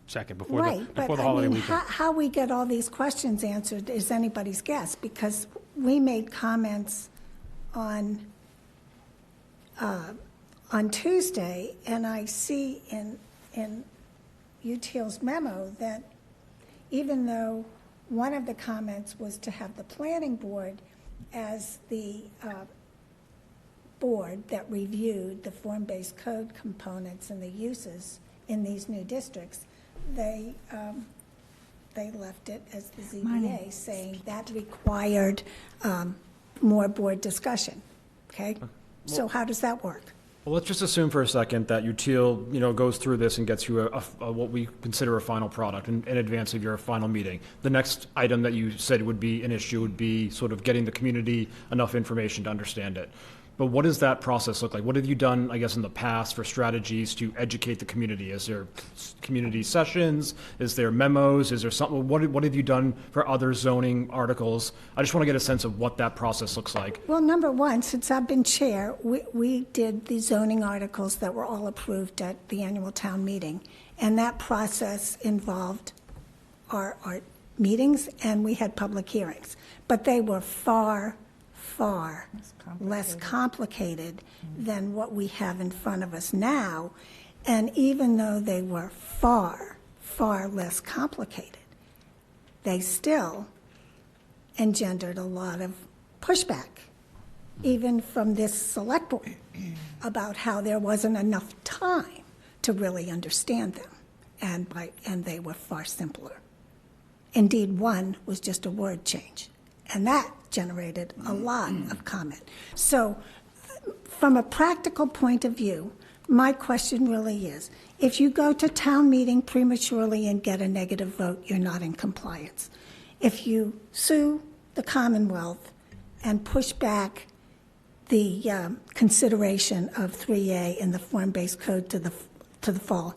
2nd, before the holiday weekend. How we get all these questions answered is anybody's guess, because we made comments on Tuesday, and I see in UTIL's memo that even though one of the comments was to have the planning board as the board that reviewed the form-based code components and the uses in these new districts, they left it as the ZBA, saying that required more board discussion, okay? So how does that work? Well, let's just assume for a second that UTIL, goes through this and gets you a what we consider a final product in advance of your final meeting. The next item that you said would be an issue would be sort of getting the community enough information to understand it. But what does that process look like? What have you done, I guess, in the past for strategies to educate the community? Is there community sessions? Is there memos? Is there something? What have you done for other zoning articles? I just want to get a sense of what that process looks like. Well, number one, since I've been chair, we did the zoning articles that were all approved at the annual town meeting. And that process involved our meetings, and we had public hearings. But they were far less complicated than what we have in front of us now. And even though they were far less complicated, they still engendered a lot of pushback, even from this select board, about how there wasn't enough time to really understand them. And they were far simpler. Indeed, one was just a word change. And that generated a lot of comment. So from a practical point of view, my question really is, if you go to town meeting prematurely and get a negative vote, you're not in compliance. If you sue the Commonwealth and push back the consideration of 3A in the form-based code to the fall,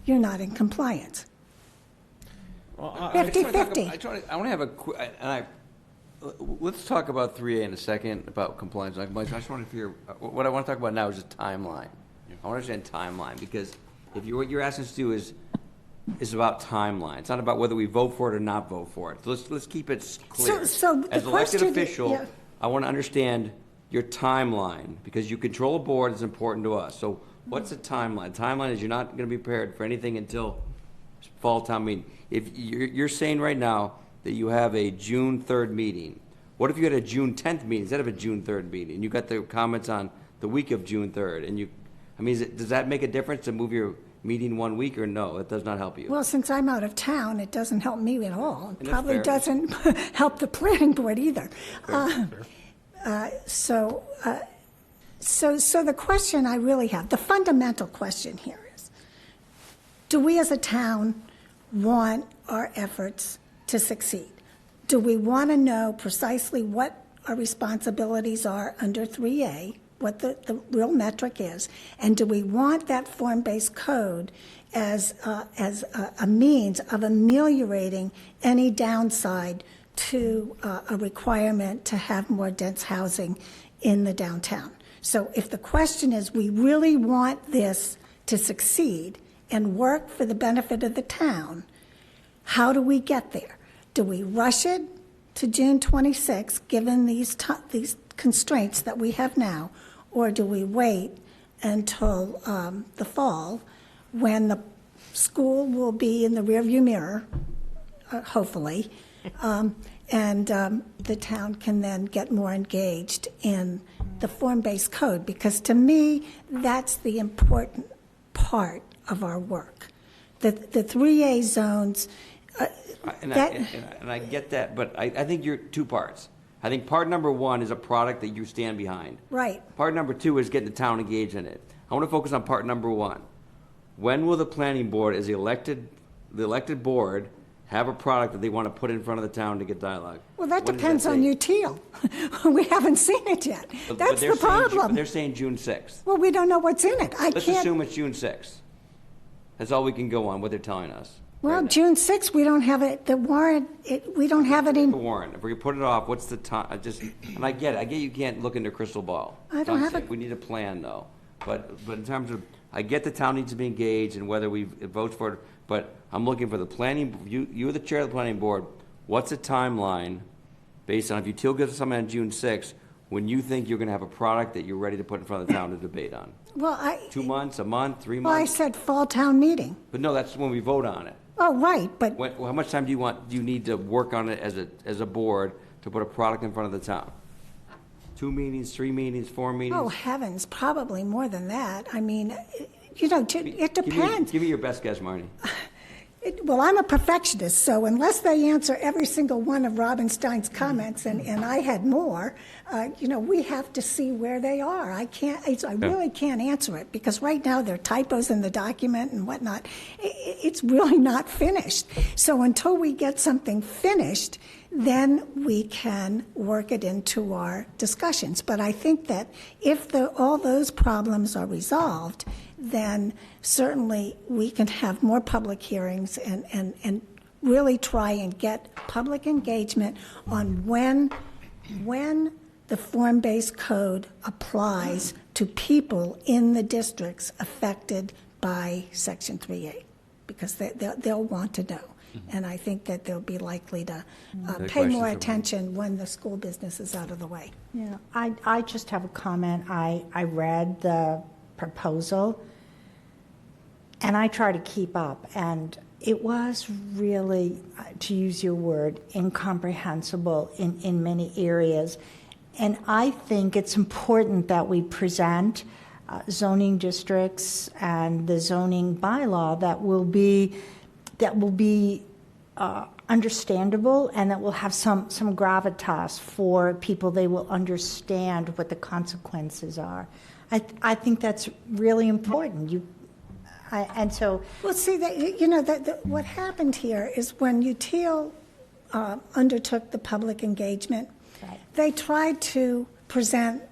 you're not in compliance. 50-50. I want to have let's talk about 3A in a second, about compliance. I just want to figure, what I want to talk about now is just timeline. I want to understand timeline, because what you're asking us to do is about timeline. It's not about whether we vote for it or not vote for it. So let's keep it clear. So as an elected official, I want to understand your timeline, because you control a board is important to us. So what's the timeline? Timeline is you're not going to be prepared for anything until fall town meeting. If you're saying right now that you have a June 3rd meeting, what if you had a June 10th meeting instead of a June 3rd meeting? And you got the comments on the week of June 3rd, and does that make a difference to move your meeting 1 week, or no? It does not help you. Well, since I'm out of town, it doesn't help me at all. It probably doesn't help the planning board either. So the question I really have, the fundamental question here is, do we as a town want our efforts to succeed? Do we want to know precisely what our responsibilities are under 3A, what the real metric is, and do we want that form-based code as a means of ameliorating any downside to a requirement to have more dense housing in the downtown? So if the question is, we really want this to succeed and work for the benefit of the town, how do we get there? Do we rush it to June 26th, given these constraints that we have now, or do we wait until the fall, when the school will be in the rearview mirror, hopefully, and the town can then get more engaged in the form-based code? Because to me, that's the important part of our work. The 3A zones. And I get that, but I think you're two parts. I think part number one is a product that you stand behind. Right. Part number two is getting the town engaged in it. I want to focus on part number one. When will the planning board, as the elected board, have a product that they want to put in front of the town to get dialogue? Well, that depends on UTIL. We haven't seen it yet. That's the problem. They're saying June 6th. Well, we don't know what's in it. Let's assume it's June 6th. That's all we can go on, what they're telling us. Well, right, June 6th, we don't have it, the warrant, we don't have it in. The warrant, if we put it off, what's the time, and I get you can't look into a crystal ball. I don't have it. We need a plan, though. But in terms of, I get the town needs to be engaged and whether we vote for it, but I'm looking for the planning, you're the chair of the planning board, what's the timeline based on, if UTIL gives us something on June 6th, when you think you're gonna have a product that you're ready to put in front of the town to debate on? Well, 2 months, a month, 3 months? Well, I said fall town meeting. But no, that's when we vote on it. Oh, right, but. How much time do you need to work on it as a board to put a product in front of the town? 2 meetings, 3 meetings, 4 meetings? Oh, heavens, probably more than that. I mean, it depends. Give me your best guess, Marnie. Well, I'm a perfectionist, so unless they answer every single one of Robin Stein's comments, and I had more, we have to see where they are. I really can't answer it, because right now there are typos in the document and whatnot. It's really not finished. So until we get something finished, then we can work it into our discussions. But I think that if all those problems are resolved, then certainly we can have more public hearings and really try and get public engagement on when the form-based code applies to people in the districts affected by Section 3A, because they'll want to know. And I think that they'll be likely to pay more attention when the school business is out of the way. Yeah, I just have a comment. I read the proposal, and I try to keep up, and it was really, to use your word, incomprehensible in many areas. And I think it's important that we present zoning districts and the zoning bylaw that will be understandable, and that will have some gravitas for people. They will understand what the consequences are. I think that's really important. Well, see, what happened here is when UTIL undertook the public engagement, they tried to present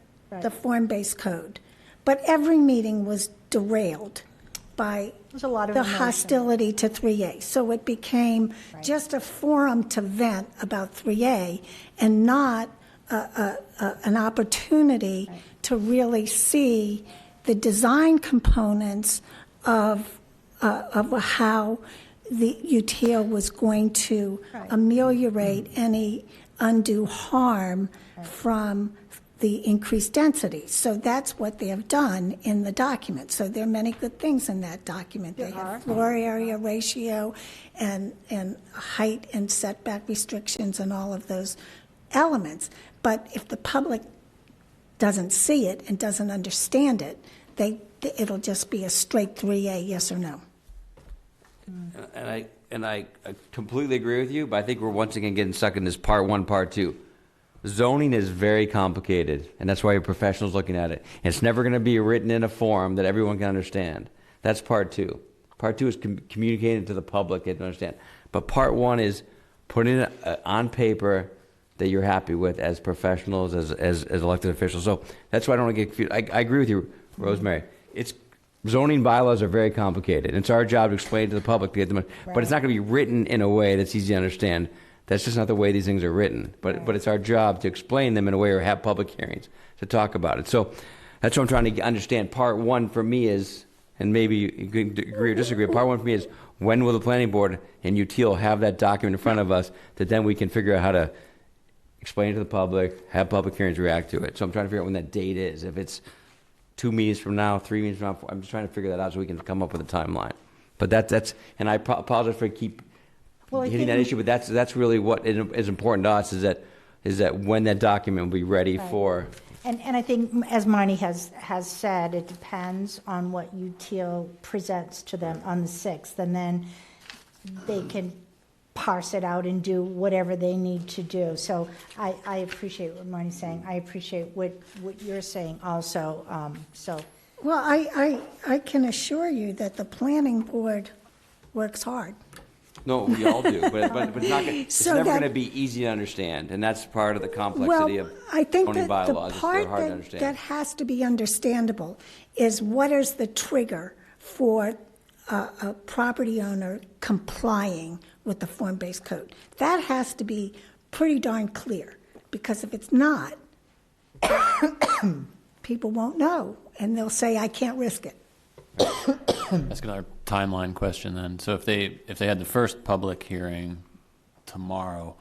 the form-based code, but every meeting was derailed by the hostility to 3A. So it became just a forum to vent about 3A and not an opportunity to really see the design components of how the UTIL was going to ameliorate any undue harm from the increased density. So that's what they have done in the document. So there are many good things in that document. They have floor area ratio and height and setback restrictions and all of those elements. But if the public doesn't see it and doesn't understand it, it'll just be a straight 3A, yes or no. And I completely agree with you, but I think we're once again getting stuck in this part one, part two. Zoning is very complicated, and that's why your professional's looking at it. And it's never going to be written in a form that everyone can understand. That's part two. Part two is communicating to the public and understand. But part one is putting it on paper that you're happy with as professionals, as elected officials. So that's why I don't want to get confused. I agree with you, Rosemary. Zoning bylaws are very complicated. It's our job to explain to the public to get them, but it's not going to be written in a way that's easy to understand. That's just not the way these things are written. But it's our job to explain them in a way, or have public hearings to talk about it. So that's what I'm trying to understand. Part one for me is, and maybe you can agree or disagree, part one for me is, when will the planning board and UTIL have that document in front of us that then we can figure out how to explain it to the public, have public hearings react to it. So I'm trying to figure out when that date is. If it's 2 meetings from now, 3 meetings from now, I'm just trying to figure that out so we can come up with a timeline. But that's and I apologize for hitting that issue, but that's really what is important to us, is that when that document will be ready for. And I think, as Marnie has said, it depends on what UTIL presents to them on the 6th, and then they can parse it out and do whatever they need to do. So I appreciate what Marnie's saying. I appreciate what you're saying also. Well, I can assure you that the planning board works hard. No, we all do, but it's never going to be easy to understand, and that's part of the complexity of zoning bylaws. The part that has to be understandable is what is the trigger for a property owner complying with the form-based code. That has to be pretty darn clear, because if it's not, people won't know, and they'll say, I can't risk it. That's another timeline question then. So if they had the first public hearing tomorrow,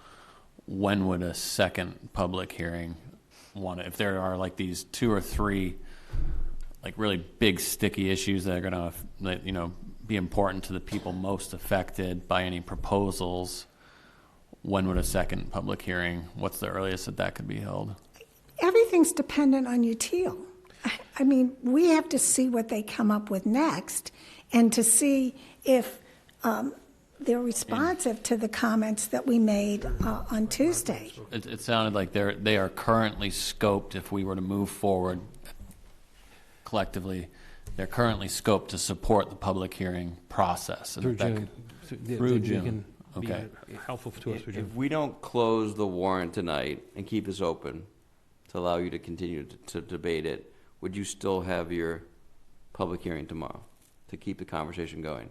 when would a second public hearing if there are like these 2 or 3 like really big sticky issues that are going to be important to the people most affected by any proposals, when would a second public hearing, what's the earliest that could be held? Everything's dependent on UTIL. I mean, we have to see what they come up with next, and to see if they're responsive to the comments that we made on Tuesday. It sounded like they are currently scoped, if we were to move forward collectively, they're currently scoped to support the public hearing process. And Through that June. Through They June. can be, Okay. helpful to us for June. If we don't close the warrant tonight and keep this open to allow you to continue to debate it, would you still have your public hearing tomorrow to keep the conversation going?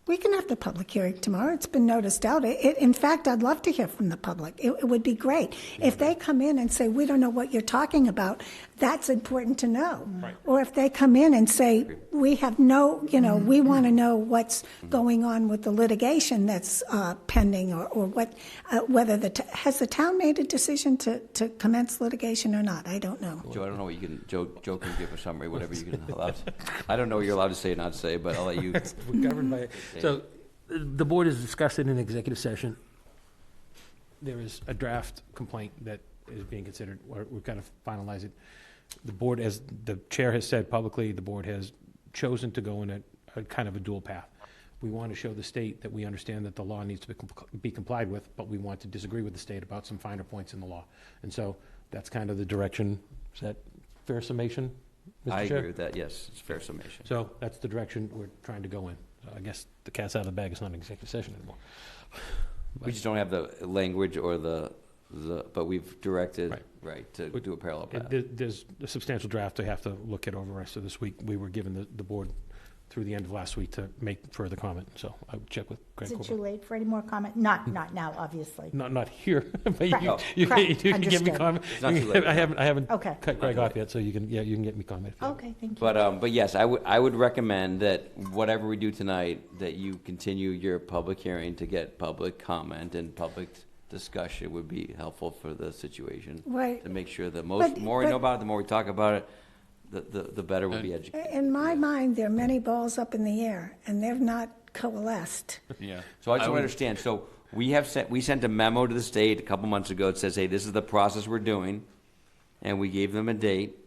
We can have the public hearing tomorrow. It's been noticed out. In fact, I'd love to hear from the public. It would be great. If they come in and say, we don't know what you're talking about, that's important to know. Right. Or if they come in and say, we have no, we want to know what's going on with the litigation that's pending, or what, whether has the town made a decision to commence litigation or not? I don't know. Joe, I don't know what you can, Joe can give a summary, whatever you can allow. I don't know what you're allowed to say or not say, but I'll let you. We're governed by it. So the board has discussed it in executive session. There is a draft complaint that is being considered. We've got to finalize it. The board, as the chair has said publicly, the board has chosen to go in a kind of a dual path. We want to show the state that we understand that the law needs to be complied with, but we want to disagree with the state about some finer points in the law. And so that's kind of the direction. Is that fair summation, Mr. I Chair? agree with that, yes, it's fair summation. So that's the direction we're trying to go in. So I guess the cat's out of the bag. It's not an executive session anymore. We just don't have the language or but we've directed, Right. to do a parallel path. There's a substantial draft I have to look at over the rest of this week. We were given the board through the end of last week to make further comment, so I would check with Greg Is it Corbett. too late for any more comment? Not now, obviously. Not here, but Correct. you Correct. can get me Understood. comment. It's not too late. I haven't Okay. cut Greg off yet, so you can get me comment. if you want. Okay, thank you. But yes, I would recommend that whatever we do tonight, that you continue your public hearing to get public comment and public discussion would be helpful for the situation. Right. To make sure the more we But- know about it, the more we talk about it, the better we'll be educated. In my mind, there are many balls up in the air, and they've not coalesced. Yeah. So I just want to understand, so we sent a memo to the state a couple months ago that says, hey, this is the process we're doing, and we gave them a date,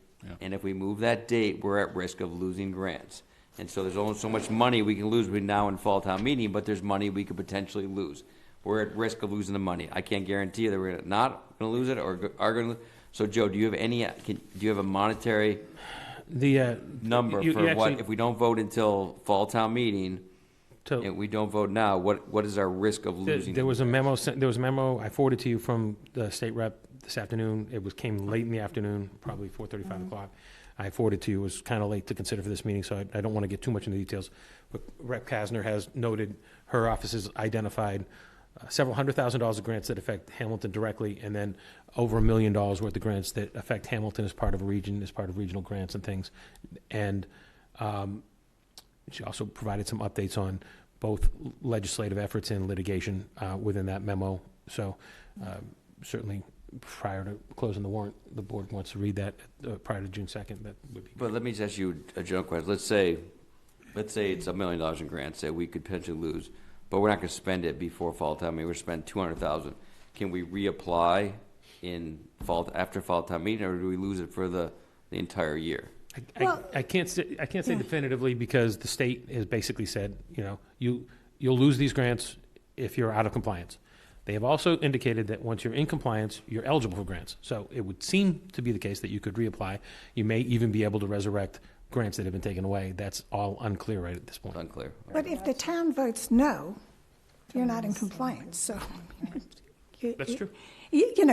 and if we move that date, we're at risk of losing grants. And so there's only so much money we can lose between now and fall town meeting, but there's money we could potentially lose. We're at risk of losing the money. I can't guarantee you that we're not going to lose it or are going to. So Joe, do you have a monetary number you for what, actually- if we don't vote until fall town meeting, So- and we don't vote now, what is our risk of losing? There was a memo I forwarded to you from the state rep this afternoon. Came late in the afternoon, probably 4:30, 5 o'clock. I forwarded to you. It was kind of late to consider for this meeting, so I don't want to get too much into details. But Rep. Kasner has noted her office has identified several $100,000 of grants that affect Hamilton directly, and then over $1 million worth of grants that affect Hamilton as part of a region, as part of regional grants and things. And she also provided some updates on both legislative efforts and litigation within that memo. So certainly prior to closing the warrant, the board wants to read that prior to June 2nd. That would be. But let me just ask you a general question. Let's say it's $1 million in grants that we could potentially lose, but we're not going to spend it before fall time. We're going to spend $200,000. Can we reapply after fall time meeting, or do we lose it for the entire year? I can't say definitively, because the state has basically said, you'll lose these grants if you're out of compliance. They have also indicated that once you're in compliance, you're eligible for grants. So it would seem to be the case that you could reapply. You may even be able to resurrect grants that have been taken away. That's all unclear right at this point. Unclear. But if the town votes no, you're not in compliance, so. That's true.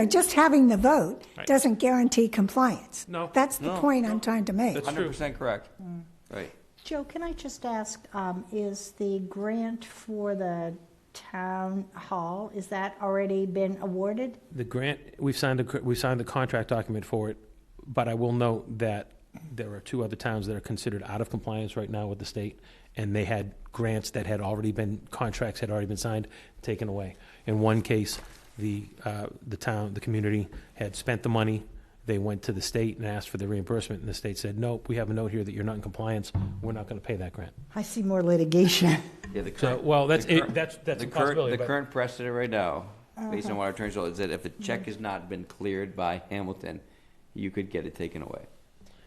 Just having the vote Right. doesn't guarantee compliance. No. That's the point I'm trying to make. That's true. 100% correct. Right. Joe, can I just ask, is the grant for the town hall, is that already been awarded? The grant, we signed the contract document for it, but I will note that there are 2 other towns that are considered out of compliance right now with the state, and they had grants that contracts had already been signed, taken away. In one case, the community had spent the money. They went to the state and asked for the reimbursement, and the state said, nope, we have a note here that you're not in compliance. We're not going to pay that grant. I see more litigation. Yeah, That's a possibility. The current precedent right now, based on what our attorney told, is that if the check has not been cleared by Hamilton, you could get it taken away.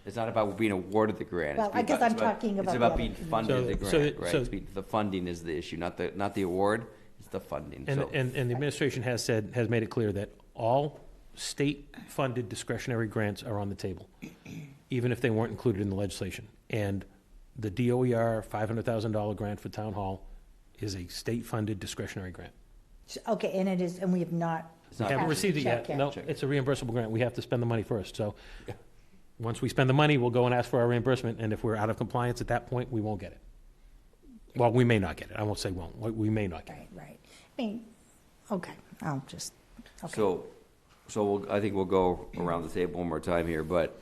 It's not about being awarded the grant. Well, I guess I'm talking about It's the about other being funded the grant, right? The funding is the issue, not the award. the funding. And, So and the administration has made it clear that all state-funded discretionary grants are on the table, even if they weren't included in the legislation. And the DOER $500,000 grant for Town Hall is a state-funded discretionary grant. Okay, and it is, and we have not. We haven't received it yet. No, it's a reimbursable grant. We have to spend the money first. So once we spend the money, we'll go and ask for our reimbursement, and if we're out of compliance at that point, we won't get it. Well, we may not get it. I won't say won't. We may not get it. Right. I mean, okay, I'll just, okay. So I think we'll go around the table one more time here, but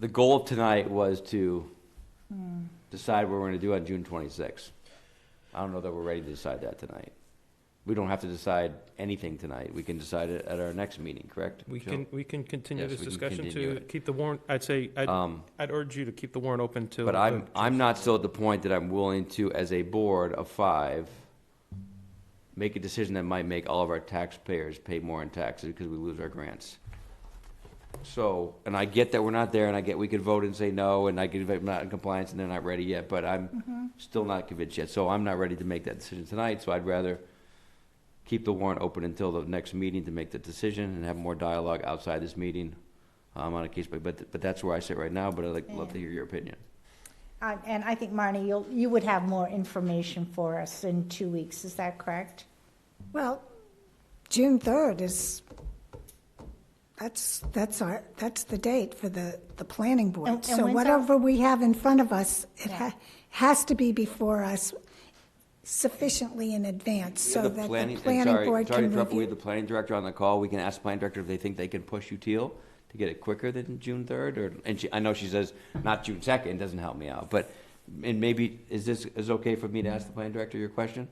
the goal tonight was to decide what we're going to do on June 26th. I don't know that we're ready to decide that tonight. We don't have to decide anything tonight. We can decide it at our next meeting, correct? We Joe? can continue Yes, this we can discussion continue to it. keep the warrant. I'd urge you to keep the warrant open till. But I'm not still at the point that I'm willing to, as a board of 5, make a decision that might make all of our taxpayers pay more in taxes because we lose our grants. So, and I get that we're not there, and I get we could vote and say no, and I get I'm not in compliance, and they're not ready yet, but I'm still not convinced yet. So I'm not ready to make that decision tonight, so I'd rather keep the warrant open until the next meeting to make the decision and have more dialogue outside this meeting on a case by, but that's where I sit right now, but I'd love to hear your opinion. And I think, Marnie, you would have more information for us in 2 weeks, is that correct? Well, June 3rd is, that's the date for the planning board. And So when's whatever we have in front of us, it has to be before us sufficiently in advance so that the planning board can We review. have the planning director on the call. We can ask the planning director if they think they can push UTIL to get it quicker than June 3rd, I know she says not June 2nd, doesn't help me out, but, and maybe, is okay for me to ask the planning director your question?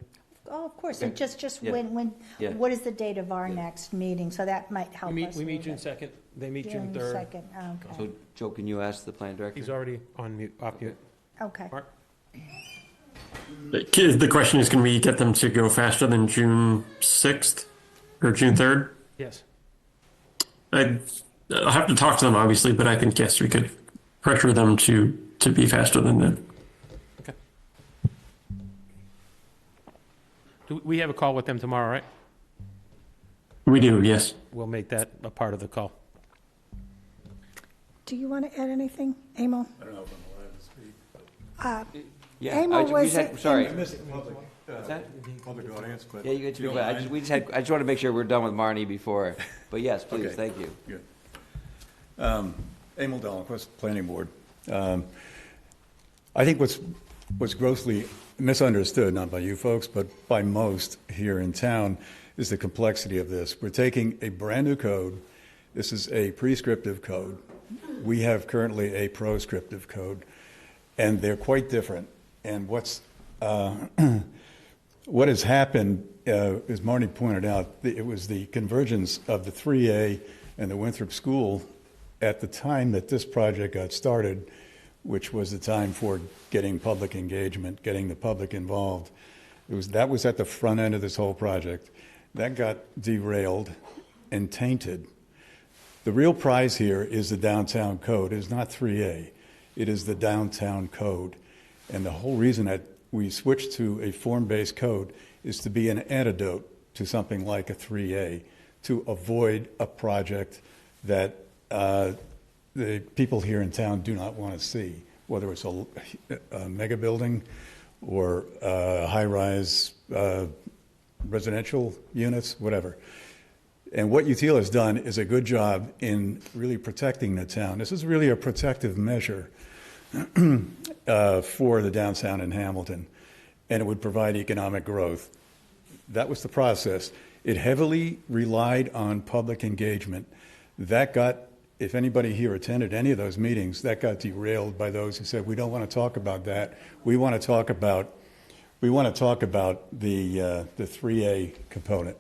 Oh, of course, Okay. and just Yeah. when, Yeah. what is the date of our next meeting? So that might help us. We meet June 2nd. They meet June 3rd. 2nd, okay. So, Joe, can you ask the planning director? He's already on mute, off mute. Okay. Mark? The question is, can we get them to go faster than June 6th or June 3rd? Yes. I'll have to talk to them, obviously, but I think, yes, we could pressure them to be faster than that. Okay. We have a call with them tomorrow, right? We do, yes. We'll make that a part of the call. Do you want to add anything, Emil? I don't know if I'm allowed to speak. Yeah, Emil was. sorry. I missed the public, public audience, but. Yeah, you get if to you be, don't I mind. just want to make sure we're done with Marnie before, but yes, please, Okay. thank you. Good. Emil Dahlquist, Planning Board. I think what's grossly misunderstood, not by you folks, but by most here in town, is the complexity of this. We're taking a brand-new code. This is a prescriptive code. We have currently a proscriptive code, and they're quite different. And what has happened, as Marnie pointed out, it was the convergence of the 3A and the Winthrop School at the time that this project got started, which was the time for getting public engagement, getting the public involved. That was at the front end of this whole project. That got derailed and tainted. The real prize here is the downtown code. It is not 3A. It is the downtown code. And the whole reason that we switched to a form-based code is to be an antidote to something like a 3A, to avoid a project that the people here in town do not want to see, whether it's a mega building or high-rise residential units, whatever. And what UTIL has done is a good job in really protecting the town. This is really a protective measure for the downtown in Hamilton, and it would provide economic growth. That was the process. It heavily relied on public engagement. That got, if anybody here attended any of those meetings, that got derailed by those who said, we don't want to talk about that. We want to talk about the 3A component.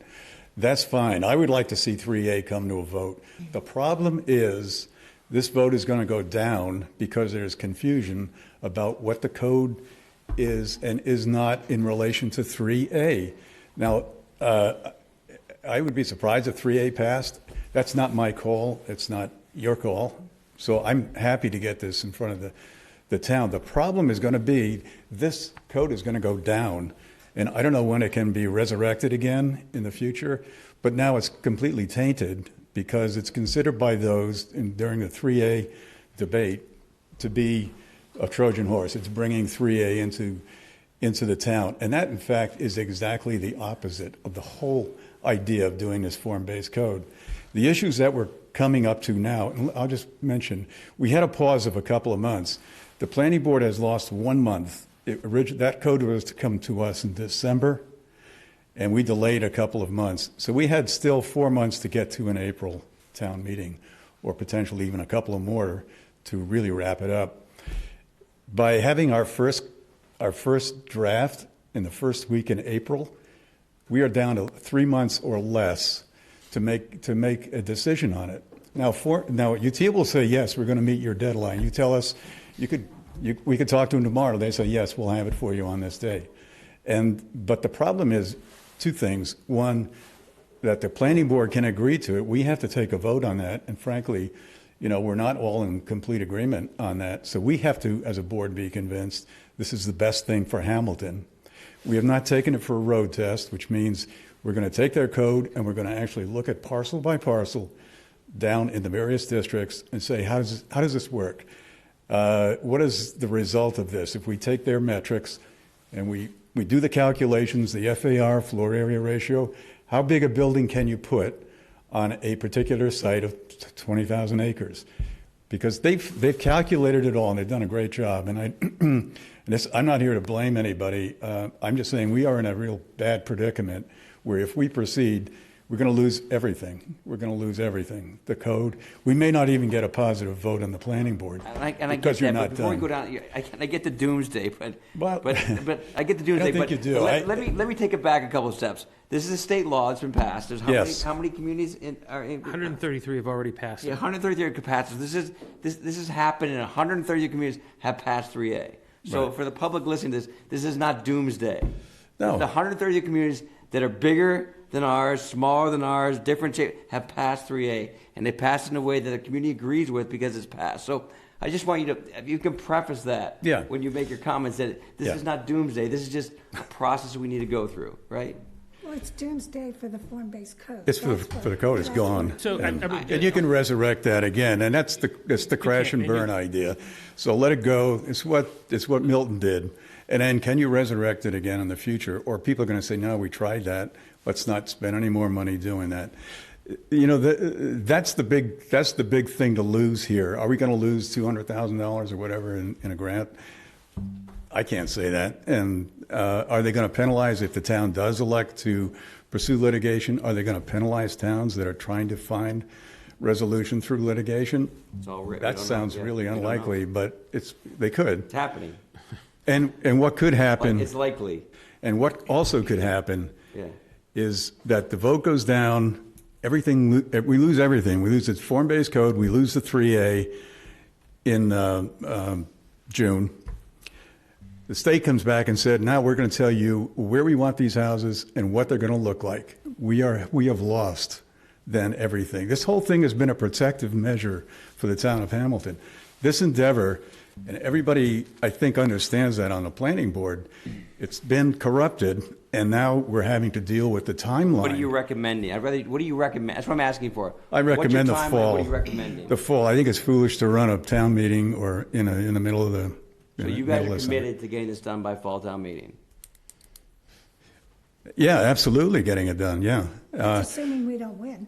That's fine. I would like to see 3A come to a vote. The problem is this vote is going to go down because there's confusion about what the code is and is not in relation to 3A. Now, I would be surprised if 3A passed. That's not my call. It's not your call. So I'm happy to get this in front of the town. The problem is going to be this code is going to go down, And I don't know when it can be resurrected again in the future, but now it's completely tainted because it's considered by those during the 3A debate to be a Trojan horse. It's bringing 3A into the town. And that, in fact, is exactly the opposite of the whole idea of doing this form-based code. The issues that we're coming up to now, and I'll just mention, we had a pause of a couple of months. The planning board has lost 1 month. That code was to come to us in December, and we delayed a couple of months. So we had still 4 months to get to an April town meeting, or potentially even a couple of more to really wrap it up. By having our first draft in the first week in April, we are down to 3 months or less to make a decision on it. Now, UT will say, yes, we're going to meet your deadline. You tell us, we could talk to them tomorrow. They say, yes, we'll have it for you on this day. But the problem is two things. One, that the planning board can agree to it. We have to take a vote on that. And frankly, we're not all in complete agreement on that. So we have to, as a board, be convinced this is the best thing for Hamilton. We have not taken it for a road test, which means we're going to take their code and we're going to actually look at parcel by parcel down in the various districts and say, how does this work? What is the result of this? If we take their metrics and we do the calculations, the FAR, floor area ratio, how big a building can you put on a particular site of 20,000 acres? Because they've calculated it all and they've done a great job. And I'm not here to blame anybody. I'm just saying we are in a real bad predicament where if we proceed, we're going to lose everything. We're going to lose everything. The code. We may not even get a positive vote on the planning board because you're not before done. we go down, I get the doomsday, but I get the doomsday. I don't think you do. Let me take it back a couple of steps. This is a state law. It's been passed. There's how many communities are in? 133 have already passed. Yeah, 133 have passed. This has happened, and 130 communities have passed 3A. So Right. for the public listening to this is not doomsday. No. The 130 communities that are bigger than ours, smaller than ours, different shape, have passed 3A, and they passed in a way that the community agrees with because it's passed. So I just want you to, if you can preface that when you make your comments, that this is not doomsday. This is just a process we need to go through, right? Well, it's doomsday for the form-based code. It's for the code. It's gone. So, and you can resurrect that again, and that's the crash and burn idea. So let it go. It's what Milton did. And then can you resurrect it again in the future? Or people are going to say, no, we tried that. Let's not spend any more money doing that. That's the big thing to lose here. Are we going to lose $200,000 or whatever in a grant? I can't say that. And are they going to penalize if the town does elect to pursue litigation? Are they going to penalize towns that are trying to find resolution through litigation? That sounds really unlikely, but they could. It's happening. And what could happen? It's likely. And what also could happen is that the vote goes down. We lose everything. We lose the form-based code. We lose the 3A in June. The state comes back and said, now we're going to tell you where we want these houses and what they're going to look like. We have lost then everything. This whole thing has been a protective measure for the town of Hamilton. This endeavor, and everybody I think understands that on the planning board, it's been corrupted, and now we're having to deal with the timeline. What are you recommending? What do you recommend? That's what I'm asking for. I recommend the What's your timeline? fall. What are you recommending? The fall. I think it's foolish to run a town meeting or in the middle of the. So you guys are committed to getting this done by fall town meeting? Yeah, absolutely, getting it done. Yeah. Assuming we don't win.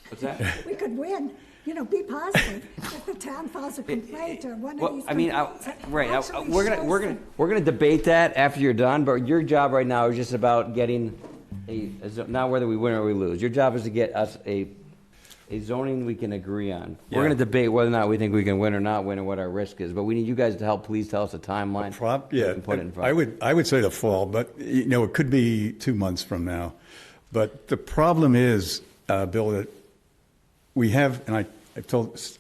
What's that? We could win. Be positive. If the town files a complaint or one of these. We're gonna debate that after you're done. But your job right now is just about getting not whether we win or we lose. Your job is to get us a zoning we can agree on. Yeah. We're gonna debate whether or not we think we can win or not win, and what our risk is. But we need you guys to help. Please tell us a timeline. Yeah, Put it in front. I would say the fall, but it could be 2 months from now. But the problem is, Bill, that we have, and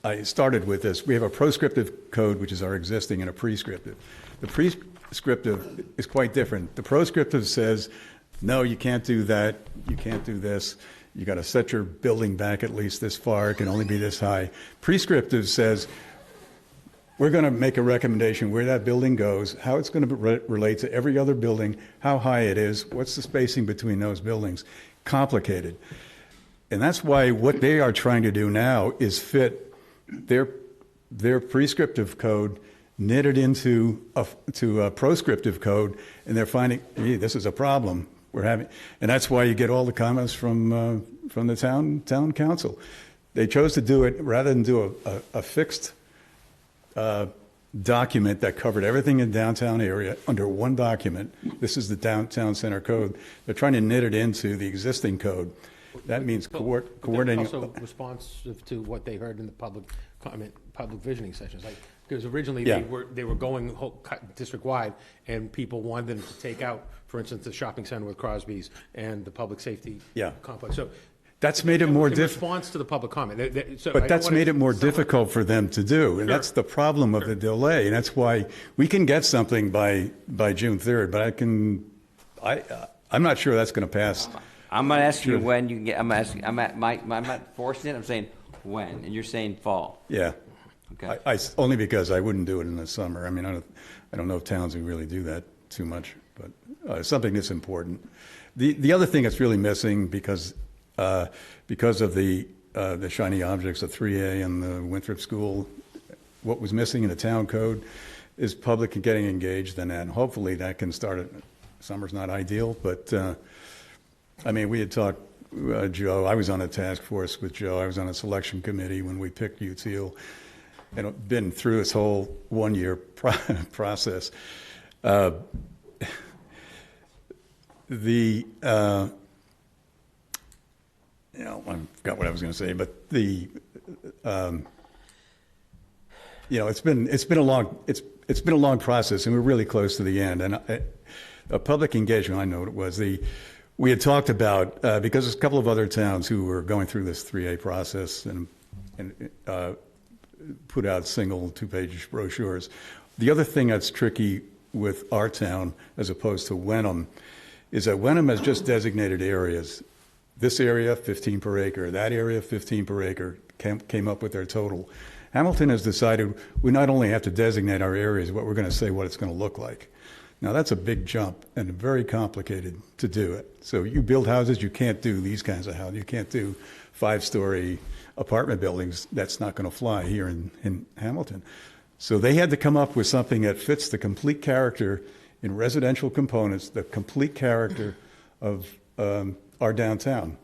I started with this. We have a proscriptive code, which is our existing, and a prescriptive. The prescriptive is quite different. The proscriptive says, no, you can't do that. You can't do this. You got to set your building back at least this far. It can only be this high. Prescriptive says, we're going to make a recommendation where that building goes, how it's going to relate to every other building, how high it is, what's the spacing between those buildings. Complicated. And that's why what they are trying to do now is fit their prescriptive code, knit it into a proscriptive code, and they're finding, hey, this is a problem we're having. And that's why you get all the comments from the town council. They chose to do it rather than do a fixed document that covered everything in downtown area under one document. This is the downtown center code. They're trying to knit it into the existing code. That means coordinating. Also responsive to what they heard in the public comment, public visioning sessions. Like, because originally Yeah. they were going district wide, and people wanted them to take out, for instance, the shopping center with Crosby's and the public safety complex. So that's made it more in difficult. response to the public comment. But that's made it more difficult for them to do, and that's the problem of the delay. And that's why we can get something by June 3rd, but I'm not sure that's going to pass. I'm not asking you when you can get. I'm not forcing it. I'm saying when, and you're saying fall. Yeah. Okay. Only because I wouldn't do it in the summer. I mean, I don't know if towns would really do that too much, but something that's important. The other thing that's really missing because of the shiny objects of 3A and the Winthrop School, what was missing in the town code is public getting engaged in that. And hopefully that can start. Summer's not ideal, but I mean, we had talked, Joe, I was on a task force with Joe. I was on a selection committee when we picked UTEAL, and I've been through this whole one-year process. I forgot what I was going to say, but it's been a long process, and we're really close to the end. And a public engagement, I know what it was. We had talked about because there's a couple of other towns who were going through this 3A process and put out single 2-page brochures. The other thing that's tricky with our town as opposed to Wenham is that Wenham has just designated areas. This area, 15 per acre. That area, 15 per acre, came up with their total. Hamilton has decided we not only have to designate our areas, but we're going to say what it's going to look like. Now, that's a big jump and very complicated to do it. So you build houses, you can't do these kinds of houses. You can't do 5-story apartment buildings. That's not going to fly here in Hamilton. So they had to come up with something that fits the complete character in residential components, the complete character of our downtown.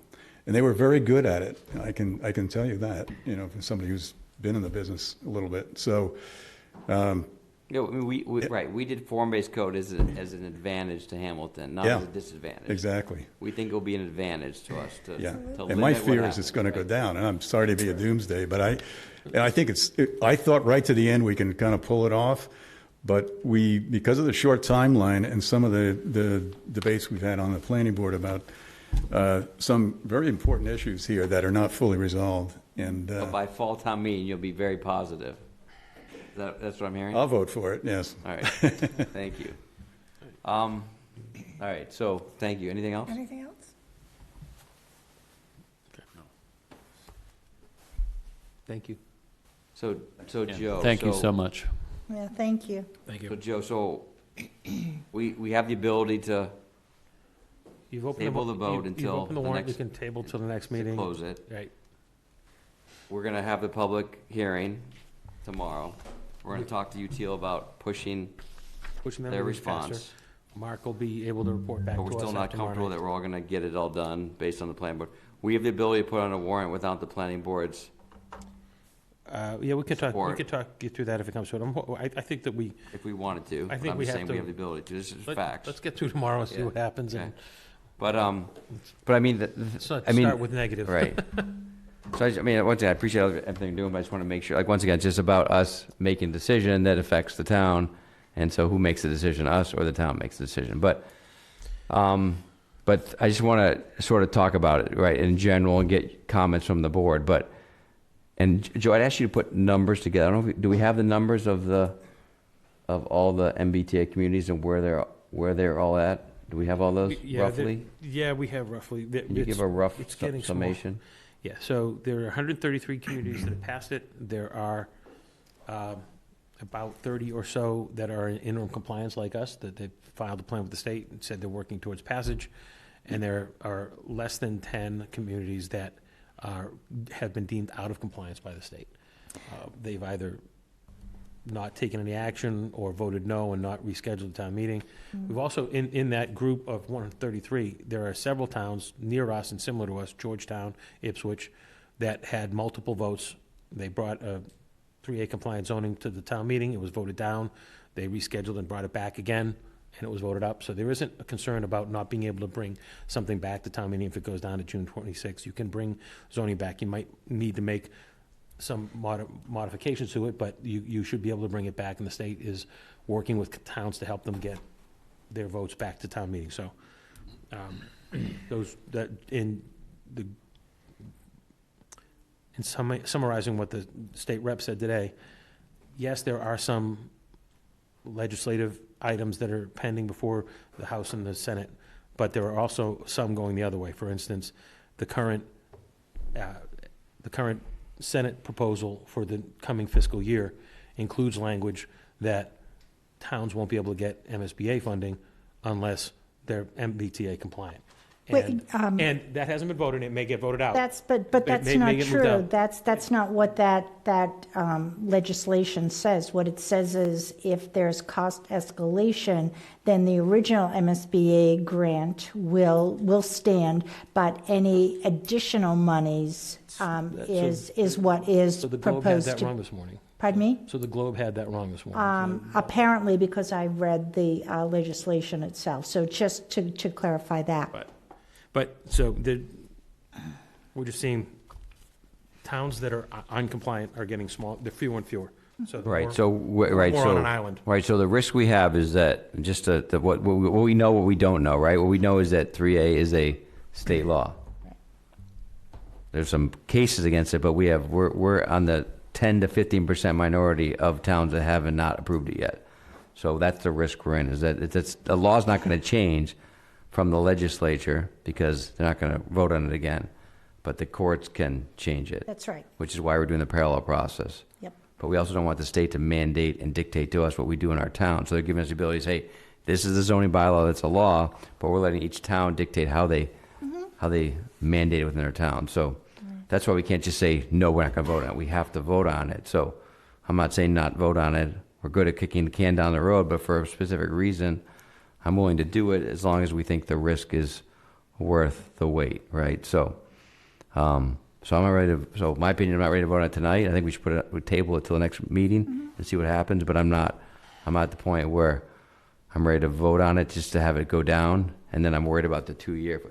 And they were very good at it. I can tell you that, from somebody who's been in the business a little bit. So, Yeah, I mean, we did form-based code as an advantage to Hamilton, not as a disadvantage. Exactly. We think it'll be an advantage to us to and my fear is it's going to go down, and I'm sorry to be a doomsday, but I think I thought right to the end we can kind of pull it off, but because of the short timeline and some of the debates we've had on the planning board about some very important issues here that are not fully resolved. And but by fall town meeting, you'll be very positive. That's what I'm hearing? I'll vote for it, yes. All right. Thank you. All right, so thank you. Anything else? Anything else? Thank you. So Joe. Thank you so much. Yeah, thank you. Thank you. So Joe, we have the ability to table the vote until you've opened the warrant. next. You can table till the next meeting. Close it. Right. We're going to have the public hearing tomorrow. We're going to talk to UTEAL about pushing them their to move faster. response. Mark will be able to report back to But us. we're still not after tomorrow comfortable night. that we're all going to get it all done based on the planning board. We have the ability to put on a warrant without the planning board's Yeah, we could talk. We support. could talk you through that if it comes to it. I think that we. If we wanted to. I think I'm we just have saying to. we have the ability to. This is facts. Let's get through tomorrow and see Yeah. what happens. Okay. And But I mean, let's not I mean, start with negative. right? So I mean, once again, I appreciate everything you're doing, but I just want to make sure, like, once again, it's just about us making a decision that affects the town, and so who makes the decision, us or the town makes the decision? But I just want to sort of talk about it, right, in general, and get comments from the board. And Joe, I'd ask you to put numbers together. I don't know do we have the numbers of all the MBTA communities and where they're all at? Do we have all those roughly? Yeah, we have roughly. Can you give a rough It's getting small. summation? Yeah, so there are 133 communities that have passed it. There are about 30 or so that are in interim compliance like us, that they've filed a plan with the state and said they're working towards passage. And there are less than 10 communities that have been deemed out of compliance by the state. They've either not taken any action or voted no and not rescheduled the town meeting. We've also, in that group of 133, there are several towns near us and similar to us, Georgetown, Ipswich, that had multiple votes. They brought a 3A compliant zoning to the town meeting. It was voted down. They rescheduled and brought it back again, and it was voted up. So there isn't a concern about not being able to bring something back to town meeting if it goes down to June 26th. You can bring zoning back. You might need to make some modifications to it, but you should be able to bring it back, and the state is working with towns to help them get their votes back to town meeting. So summarizing what the state rep said today, yes, there are some legislative items that are pending before the House and the Senate, but there are also some going the other way. For instance, the current Senate proposal for the coming fiscal year includes language that towns won't be able to get MSBA funding unless they're MBTA compliant. And that hasn't been voted. It may get voted out. But that's not true. That's not what that legislation says. What it says is if there's cost escalation, then the original MSBA grant will stand, but any additional monies is what is proposed. So the Globe had that wrong this morning. Pardon me? So the Globe had that wrong this morning. Apparently, because I read the legislation itself. So just to clarify that. But we're just seeing towns that are uncompliant are getting small. They're fewer and fewer. So Right, more, so, right, more so. on an island. Right, so the risk we have is that, just what we know, what we don't know, right? What we know is that 3A is a state law. There's some cases against it, but we're on the 10 to 15% minority of towns that haven't not approved it yet. So that's the risk we're in, is that the law's not going to change from the legislature because they're not going to vote on it again, but the courts can change it. That's right. Which is why we're doing the parallel process. Yep. But we also don't want the state to mandate and dictate to us what we do in our town. So they're giving us the ability to say, this is the zoning bylaw, that's a law, but we're letting each town dictate how they mandate it within their town. So that's why we can't just say, no, we're not going to vote on it. We have to vote on it. So I'm not saying not vote on it. We're good at kicking the can down the road, but for a specific reason, I'm willing to do it as long as we think the risk is worth the wait, right? So, I'm not ready to. So, my opinion, I'm not ready to vote on it tonight. I think we should we table it till the next meeting and see what happens. But I'm not at the point where I'm ready to vote on it just to have it go down, and then I'm worried about the 2 year.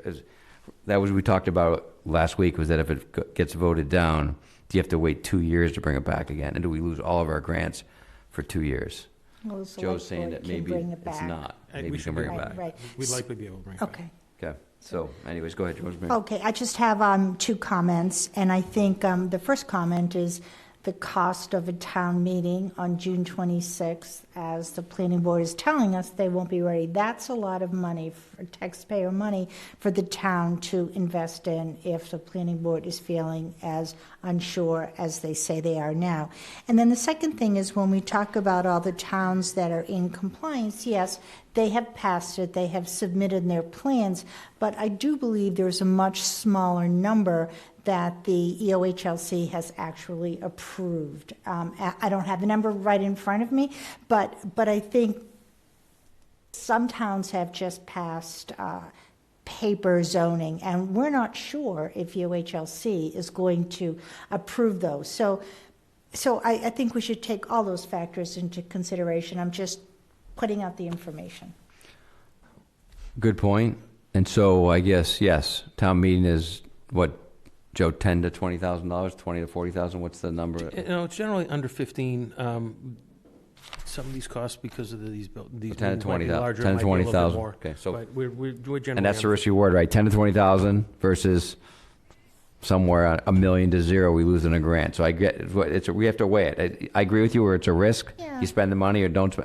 That was we talked about last week. Was that if it gets voted down, do you have to wait 2 years to bring it back again, and do we lose all of our grants for 2 years? Well, the Joe's select saying board that can maybe bring it it's back. not. And Maybe we can bring it back. Right. We'd likely be able to bring it back. Okay. Okay. So, anyways, go ahead, George. Okay, I just have two comments, and I think the first comment is the cost of a town meeting on June 26th, as the planning board is telling us they won't be ready. That's a lot of money, for taxpayer money, for the town to invest in if the planning board is feeling as unsure as they say they are now. And then the second thing is when we talk about all the towns that are in compliance, yes, they have passed it, they have submitted their plans, but I do believe there's a much smaller number that the EOHLC has actually approved. I don't have the number right in front of me, but I think some towns have just passed paper zoning, and we're not sure if EOHLC is going to approve those. So I think we should take all those factors into consideration. I'm just putting out the information. Good point. And so I guess, yes, town meeting is what, Joe, $10,000 to $20,000, $20,000 to $40,000. What's the number? It's generally under 15. Some of these costs because of these 10 to 20,000. 10 to 20,000. Okay, so but we're generally and that's the risk reward, right? 10 to 20,000 versus somewhere $1 million to $0 we lose in a grant. So I get we have to weigh it. I agree with you where it's a risk. Yeah. You spend the money or don't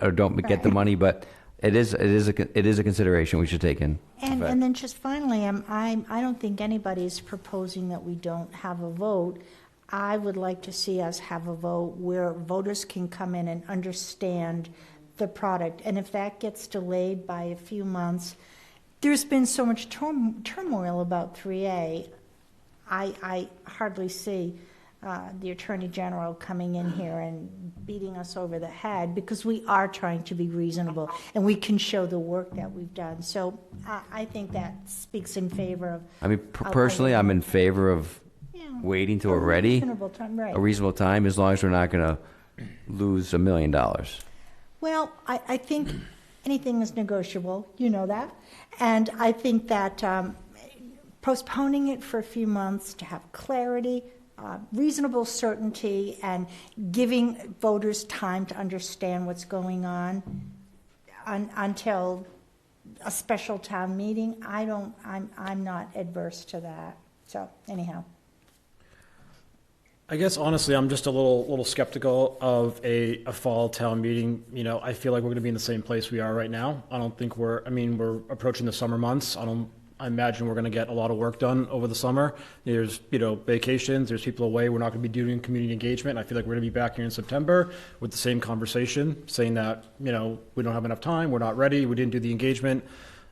get the money, but it is a consideration we should take in. And then just finally, I don't think anybody's proposing that we don't have a vote. I would like to see us have a vote where voters can come in and understand the product. And if that gets delayed by a few months, there's been so much turmoil about 3A. I hardly see the Attorney General coming in here and beating us over the head, because we are trying to be reasonable and we can show the work that we've done. So I think that speaks in favor of. I mean, personally, I'm in favor of waiting till we're ready. Reasonable time, right. A reasonable time, as long as we're not going to lose $1 million. Well, I think anything is negotiable. You know that. And I think that postponing it for a few months to have clarity, reasonable certainty, and giving voters time to understand what's going on until a special town meeting, I'm not adverse to that. So anyhow. I guess honestly, I'm just a little skeptical of a fall town meeting. You know, I feel like we're going to be in the same place we are right now. I don't think we're approaching the summer months. I imagine we're going to get a lot of work done over the summer. There's, vacations, there's people away. We're not going to be doing community engagement. I feel like we're going to be back here in September with the same conversation, saying that, we don't have enough time, we're not ready, we didn't do the engagement.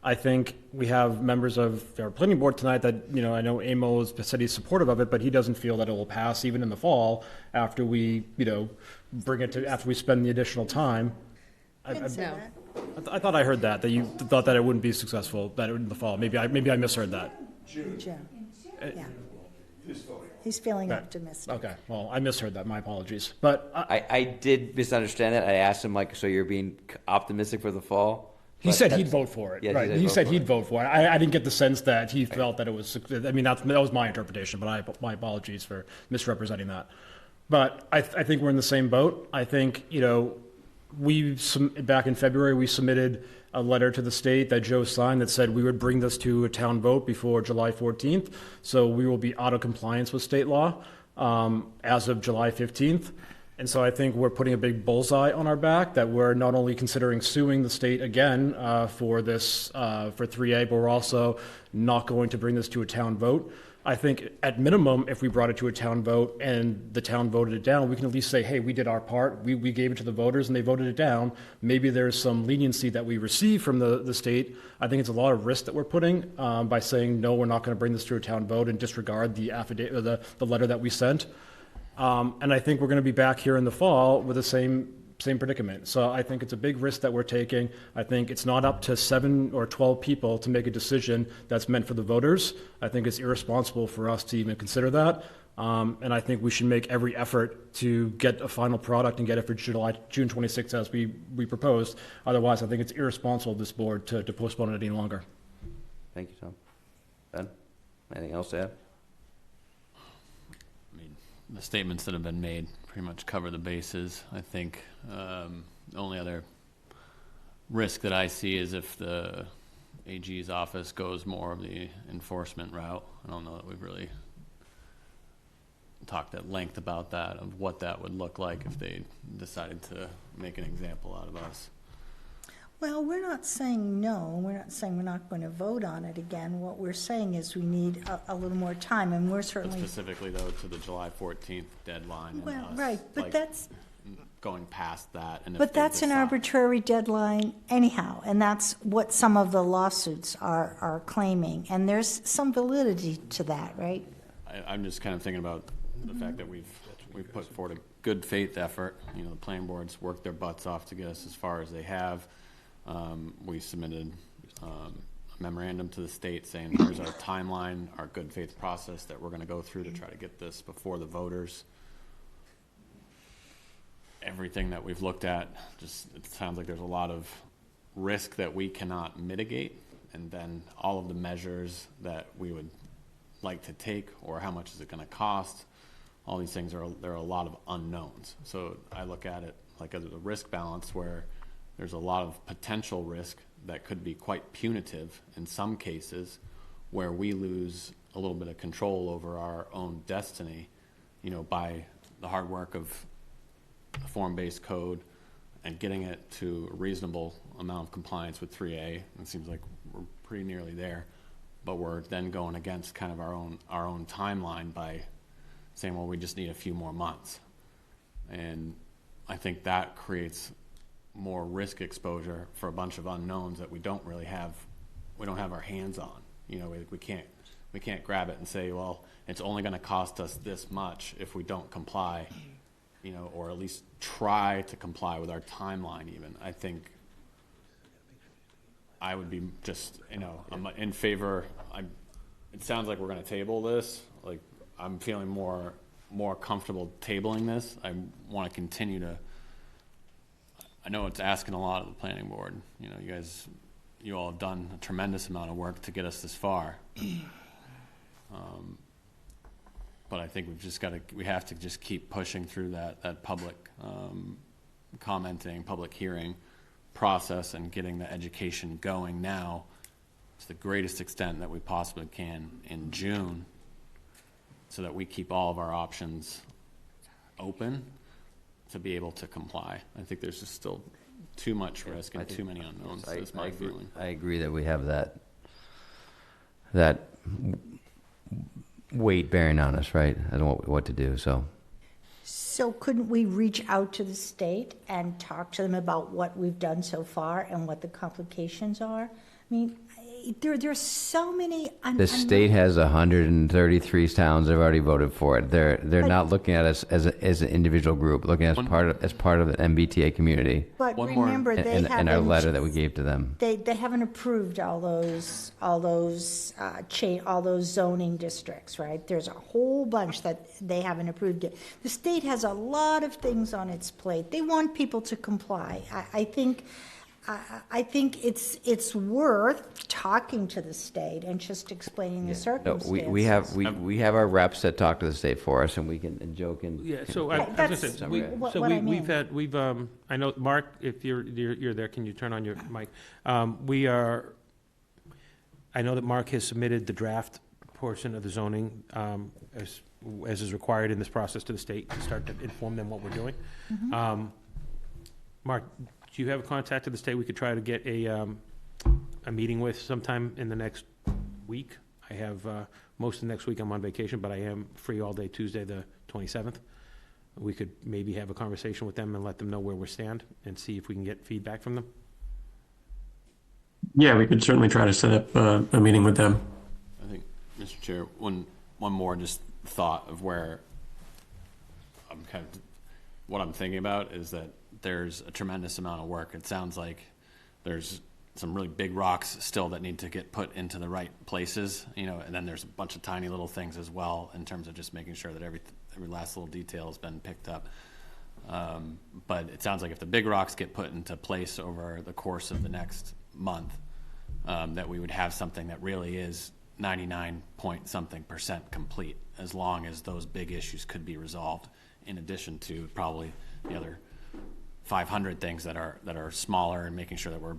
I think we have members of our planning board tonight that, I know Amo has said he's supportive of it, but he doesn't feel that it will pass even in the fall after we, after we spend the additional time. I thought I heard that you thought that it wouldn't be successful, that it would in the fall. Maybe I misheard that. June. Yeah. He's feeling optimistic. Okay, well, I misheard that. My apologies. But I did misunderstand that. I asked him, so you're being optimistic for the fall? He said he'd vote for it, right? He said he'd vote for it. I didn't get the sense that he felt that it was. That was my interpretation, but my apologies for misrepresenting that. But I think we're in the same boat. I think back in February we submitted a letter to the state that Joe signed that said we would bring this to a town vote before July 14th. So we will be out of compliance with state law as of July 15th. And so I think we're putting a big bullseye on our back that we're not only considering suing the state again for this, for 3A, but we're also not going to bring this to a town vote. I think at minimum, if we brought it to a town vote and the town voted it down, we can at least say, hey, we did our part. We gave it to the voters and they voted it down. Maybe there's some leniency that we receive from the state. I think it's a lot of risk that we're putting by saying, no, we're not going to bring this to a town vote and disregard the affidavit, the letter that we sent. And I think we're going to be back here in the fall with the same predicament. So I think it's a big risk that we're taking. I think it's not up to 7 or 12 people to make a decision that's meant for the voters. I think it's irresponsible for us to even consider that. And I think we should make every effort to get a final product and get it for June 26th as we proposed. Otherwise, I think it's irresponsible of this board to postpone it any longer. Thank you, Tom. Ben, anything else to add? The statements that have been made pretty much cover the bases. I think the only other risk that I see is if the AG's office goes more of the enforcement route. I don't know that we've really talked at length about that, of what that would look like if they decided to make an example out of us. Well, we're not saying no. We're not saying we're not going to vote on it again. What we're saying is we need a little more time, and we're certainly... But specifically, though, to the July 14th deadline. Well, right, but that's... Going past that. And but that's an arbitrary deadline anyhow, and that's what some of the lawsuits are claiming, and there's some validity to that, right? I'm just kind of thinking about the fact that we've put forward a good faith effort. The planning boards worked their butts off to get us as far as they have. We submitted a memorandum to the state saying here's our timeline, our good faith process that we're going to go through to try to get this before the voters. Everything that we've looked at, it sounds like there's a lot of risk that we cannot mitigate, and then all of the measures that we would like to take, or how much is it going to cost, all these things there are a lot of unknowns. So I look at it like as a risk balance where there's a lot of potential risk that could be quite punitive in some cases, where we lose a little bit of control over our own destiny, by the hard work of the form-based code and getting it to a reasonable amount of compliance with 3A. It seems like we're pretty nearly there, but we're then going against kind of our own timeline by saying, well, we just need a few more months. And I think that creates more risk exposure for a bunch of unknowns that we don't have our hands on. You know, we can't grab it and say, well, it's only going to cost us this much if we don't comply, you know, or at least try to comply with our timeline even. I think I would be just, you know, I'm in favor. It sounds like we're going to table this. Like, I'm feeling more comfortable tabling this. I want to continue to, I know it's asking a lot of the planning board. You know, you all have done a tremendous amount of work to get us this far. But I think we have to just keep pushing through that public commenting, public hearing process and getting the education going now to the greatest extent that we possibly can in June, so that we keep all of our options open to be able to comply. I think there's just still too much risk and too many unknowns. That's my feeling. I agree that we have that weight bearing on us, right? I don't know what to do, so. So couldn't we reach out to the state and talk to them about what we've done so far and what the complications are? I mean, there's so many. The state has 133 towns that have already voted for it. They're not looking at us as an individual group, looking at us as part of the MBTA community. But remember, they haven't. And our letter that we gave to them. They haven't approved all those zoning districts, right? There's a whole bunch that they haven't approved yet. The state has a lot of things on its plate. They want people to comply. I think it's worth talking to the state and just explaining the circumstances. No, we have our reps that talk to the state for us, and we can, and Joe can. Yeah. So I know, Mark, if you're there, can you turn on your mic? I know that Mark has submitted the draft portion of the zoning as is required in this process to the state to start to inform them what we're doing. Mm-hmm. Mark, do you have a contact to the state we could try to get a meeting with sometime in the next week? I have most of next week I'm on vacation, but I am free all day Tuesday the 27th. We could maybe have a conversation with them and let them know where we stand and see if we can get feedback from them. Yeah, we could certainly try to set up a meeting with them. I think, Mr. Chair, one more just thought of where what I'm thinking about is that there's a tremendous amount of work. It sounds like there's some really big rocks still that need to get put into the right places, you know, and then there's a bunch of tiny little things as well in terms of just making sure that every last little detail has been picked up. But it sounds like if the big rocks get put into place over the course of the next month, that we would have something that really is 99-point-something% complete, as long as those big issues could be resolved, in addition to probably the other 500 things that are smaller, and making sure that we're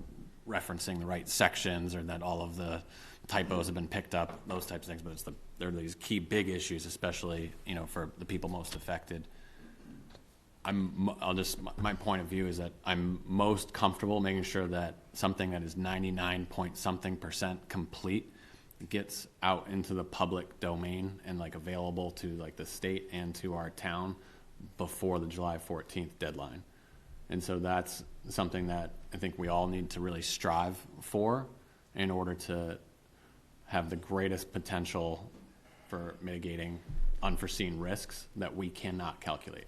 referencing the right sections, or that all of the typos have been picked up, those types of things. But there are these key big issues, especially, you know, for the people most affected. My point of view is that I'm most comfortable making sure that something that is 99-point-something% complete gets out into the public domain and like available to like the state and to our town before the July 14th deadline. And so that's something that I think we all need to really strive for in order to have the greatest potential for mitigating unforeseen risks that we cannot calculate.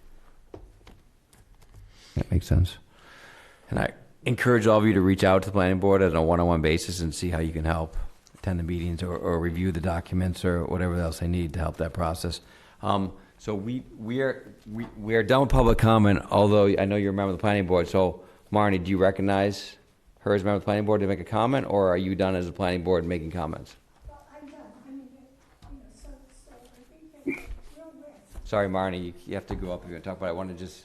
That makes sense. And I encourage all of you to reach out to the planning board on a one-on-one basis and see how you can help attend the meetings or review the documents or whatever else they need to help that process. So we are done with public comment, although I know you're a member of the planning board. So Marnie, do you recognize her as a member of the planning board to make a comment, or are you done as a planning board making comments? Well, I'm done. I mean, so I think that real risk. Sorry, Marnie, you have to go up if you're going to talk about it. I want to just,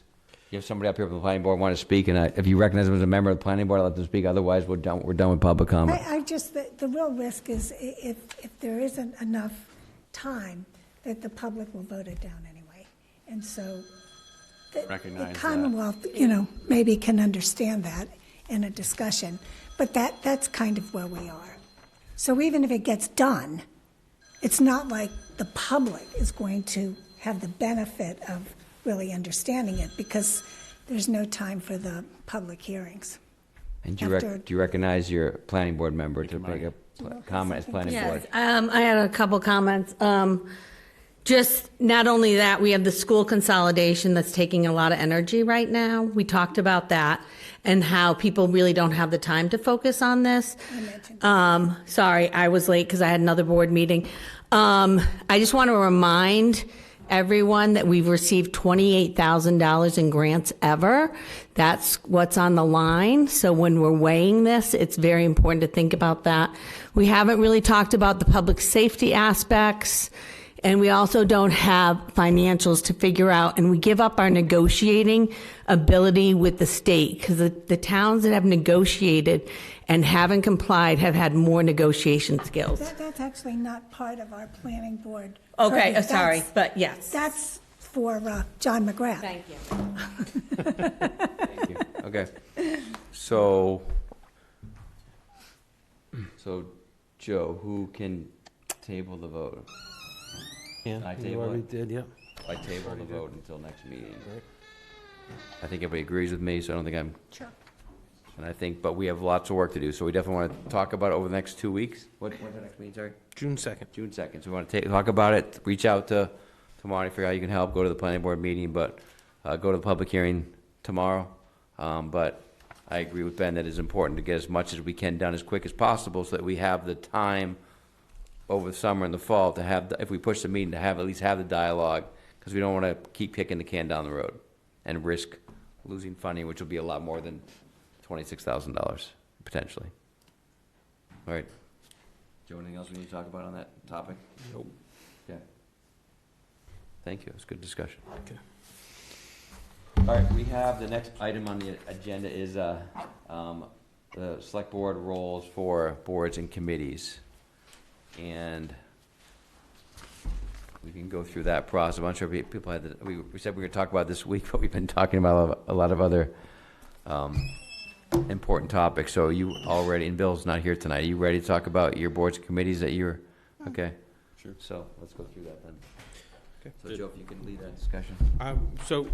you have somebody up here from the planning board want to speak, and if you recognize them as a member of the planning board, I'll let them speak. Otherwise, we're done with public comment. I just, the real risk is if there isn't enough time, that the public will vote it down anyway. And so the Commonwealth, you know, maybe can understand that in a discussion, but that's kind of where we are. So even if it gets done, it's not like the public is going to have the benefit of really understanding it, because there's no time for the public hearings. And do you recognize your planning board member to make a comment as planning board? I had a couple comments. Just not only that, we have the school consolidation that's taking a lot of energy right now. We talked about that and how people really don't have the time to focus on this. Sorry, I was late because I had another board meeting. I just want to remind everyone that we've received $28,000 in grants ever. That's what's on the line. So when we're weighing this, it's very important to think about that. We haven't really talked about the public safety aspects, and we also don't have financials to figure out, and we give up our negotiating ability with the state, because the towns that have negotiated and haven't complied have had more negotiation skills. That's actually not part of our planning board. Okay, purview. sorry, but yes. That's for John McGrath. Thank you. Thank you. Okay. So, Joe, who can table the vote? Yeah, I you table already it? did, yeah. I table the vote until next meeting. I think everybody agrees with me, so I don't think I'm. Sure. And I think, but we have lots of work to do, so we definitely want to talk about it over the next 2 weeks. When's the next meeting, sorry? June 2nd. June 2nd. So we want to talk about it, reach out to Marty, figure out how you can help, go to the planning board meeting, but go to the public hearing tomorrow. But I agree with Ben that it's important to get as much as we can done as quick as possible so that we have the time over the summer and the fall to have, if we push the meeting, to have, at least have the dialogue, because we don't want to keep kicking the can down the road and risk losing funding, which will be a lot more than $26,000 potentially. All right. Joe, anything else we need to talk about on that topic? Nope. Okay. Thank you. It was a good discussion. Okay. All right. We have the next item on the agenda is the select board roles for boards and committees, and we can go through that process. I'm not sure if people had we said we were going to talk about this week, but we've been talking about a lot of other important topics. So you already, and Bill's not here tonight, are you ready to talk about your boards and committees that you're, okay? Sure. So let's go through that then. Okay. So Joe, if you can lead that discussion. So,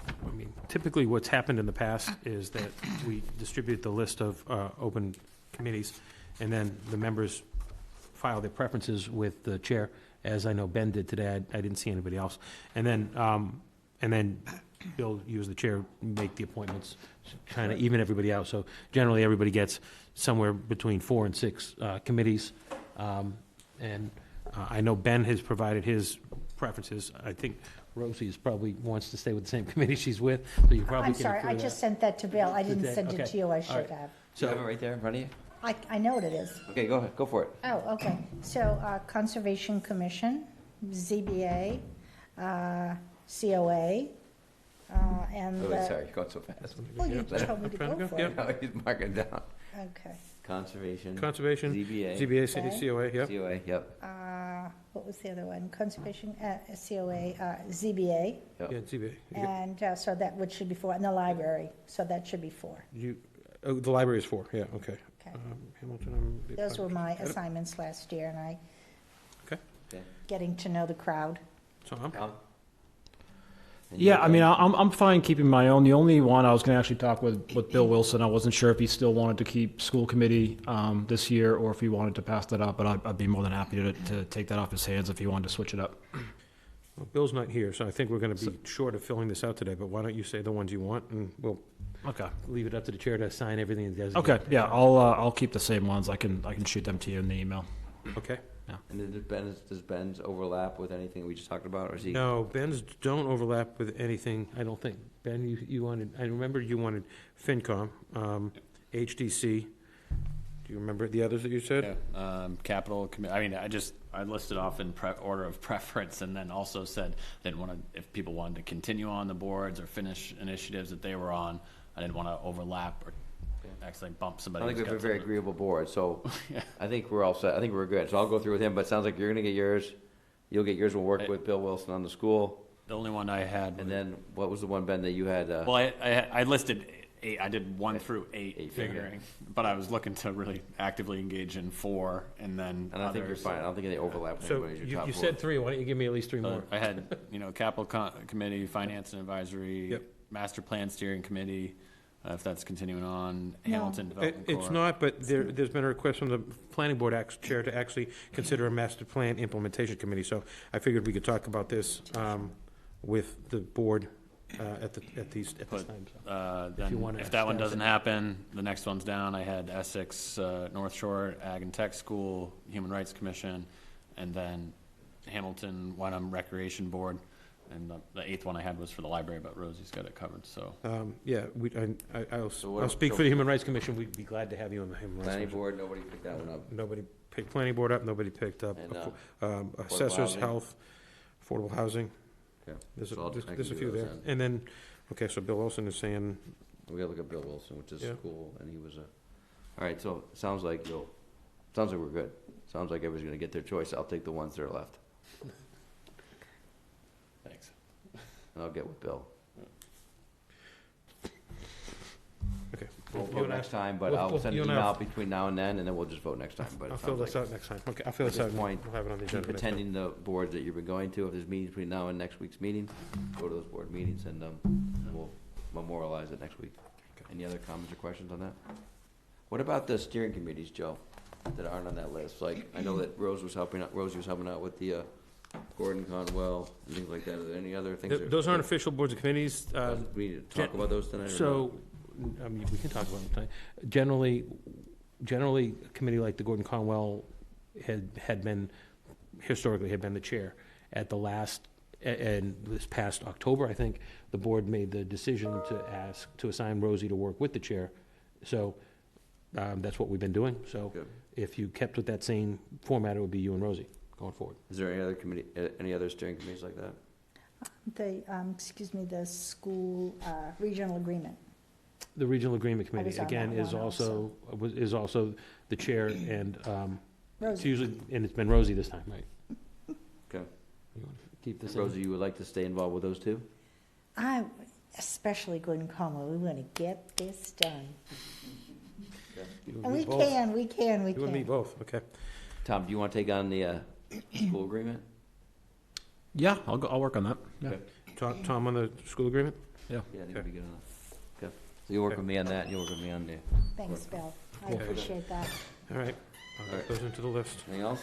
I mean, typically what's happened in the past is that we distribute the list of open committees, and then the members file their preferences with the chair, as I know Ben did today. I didn't see anybody else. And then Bill, you as the chair, make the appointments, kind of even everybody out. So generally, everybody gets somewhere between 4 and 6 committees. And I know Ben has provided his preferences. I think Rosie probably wants to stay with the same committee she's with, so you probably I'm can sorry, include I that. just sent that to Bill. I didn't Today? send it Okay. to you. I All should right. have. So you have it right there in front of you? I know what it is. Okay, go ahead. Go for it. Oh, okay. So Conservation Commission, ZBA, COA, and. Oh, sorry, you're going so fast. Well, you told me to go for it. No, he's marking down. Okay. Conservation. ZBA, Okay. COA, yep. COA, yep. What was the other one? Conservation, COA, ZBA, Yep. Yeah, ZBA. and so that would should be 4, and the library, so that should be 4. The library is 4, yeah, okay. Okay. Hamilton. Those were my assignments last year, and I, Okay. getting to know the crowd. Tom? Yeah, I mean, I'm fine keeping my own. The only one I was going to actually talk with Bill Wilson. I wasn't sure if he still wanted to keep school committee this year or if he wanted to pass that up, but I'd be more than happy to take that off his hands if he wanted to switch it up. Well, Bill's not here, so I think we're going to be short of filling this out today, but why don't you say the ones you want, and we'll leave it up to the chair to sign everything and designate. Okay, yeah, I'll keep the same ones. I can shoot them to you in the email. Okay. Yeah. And does Ben's overlap with anything we just talked about, or is he? No, Ben's don't overlap with anything, I don't think. Ben, you wanted, I remember you wanted FinCom, HDC. Do you remember the others that you said? Yeah, capital committee. I mean, I listed off in order of preference, and then also said didn't want to, if people wanted to continue on the boards or finish initiatives that they were on, I didn't want to overlap or actually bump somebody. I think we have a very something. agreeable board, so I think we're all set. I think we're good. So I'll go through with him, but it sounds like you're gonna get yours. You'll get yours. We'll work with Bill Wilson on the school. The only one I had. And then what was the one, Ben, that you had? Well, I listed 8. I did 1 through 8 figuring, but I was looking to really actively engage in 4, and then. And I think you're fine. I don't think any overlap. With So anybody as your top you four. said 3. Why don't you give me at least 3 more? I had, capital committee, finance and advisory, Yep. master plan steering committee, if that's continuing on, Hamilton Development It's Corp. not, but there's been a request from the planning board chair to actually consider a master plan implementation committee. So I figured we could talk about this with the board at this time. So. Then if that one doesn't happen, the next one's down. I had Essex, North Shore Ag and Tech School, Human Rights Commission, and then Hamilton Wenham Recreation Board. And the 8th one I had was for the library, but Rosie's got it covered, so. Yeah, I'll So speak for the Human Rights Commission. We'd be glad to have you on the Human Rights Planning Commission. board, nobody picked that one up. Nobody picked planning board up, nobody picked up And, assessors, housing. health, affordable housing. Okay. There's So I can a do few those there. then. And then, okay, so Bill Wilson is saying, We gotta look at Bill Wilson, which is Yeah. cool, and he was a, all right, so it sounds like we're good. Sounds like everybody's gonna get their choice. I'll take the ones that are left, Thanks. and I'll get with Bill. okay. We'll You vote and I- next time, but we'll- I'll we'll- send you an and I- email between now and then, and then we'll just vote next time, but it I'll fill sounds this like. out next time. Okay, I'll fill At this out. this and point, we'll have it on the keep agenda next time. attending the boards that you've been going to. If there's meetings between now and next week's meeting, go to those board meetings, and we'll memorialize it next week. Any other comments or questions on that? What about the steering committees, Joe, that aren't on that list? Like, I know that Rosie was helping out with the Gordon Conwell and things like that. Are there any other things? Those aren't official boards and committees. We need to talk about those tonight, or So, I mean, we can talk about them tonight. Generally, a committee like the Gordon Conwell had been, historically, had been the chair. At the last, and this past October, I think, the board made the decision to assign Rosie to work with the chair. So, that's what we've been doing. So, if you kept with that same format, it would be you and Rosie going forward. Is there any other steering committees like that? The school regional agreement. The Regional Agreement I Committee, was on again, that is one also the chair, and it's Rosie. usually, and it's been Rosie this time, right? Okay. You want to keep this in? Rosie, you would like to stay involved with those two? Especially Gordon Conwell, we want to get this done. You And and me we both. can. You and me both, okay. Tom, do you want to take on the school agreement? Yeah, I'll work on that. Yeah. Okay. Tom on the school agreement? Yeah. Yeah, I think we'll be good on that. Okay. So you'll work with me on that, and you'll work with me on the. Thanks, Bill. I Okay. appreciate that. All right, I'll All get right. those into the list. Anything else?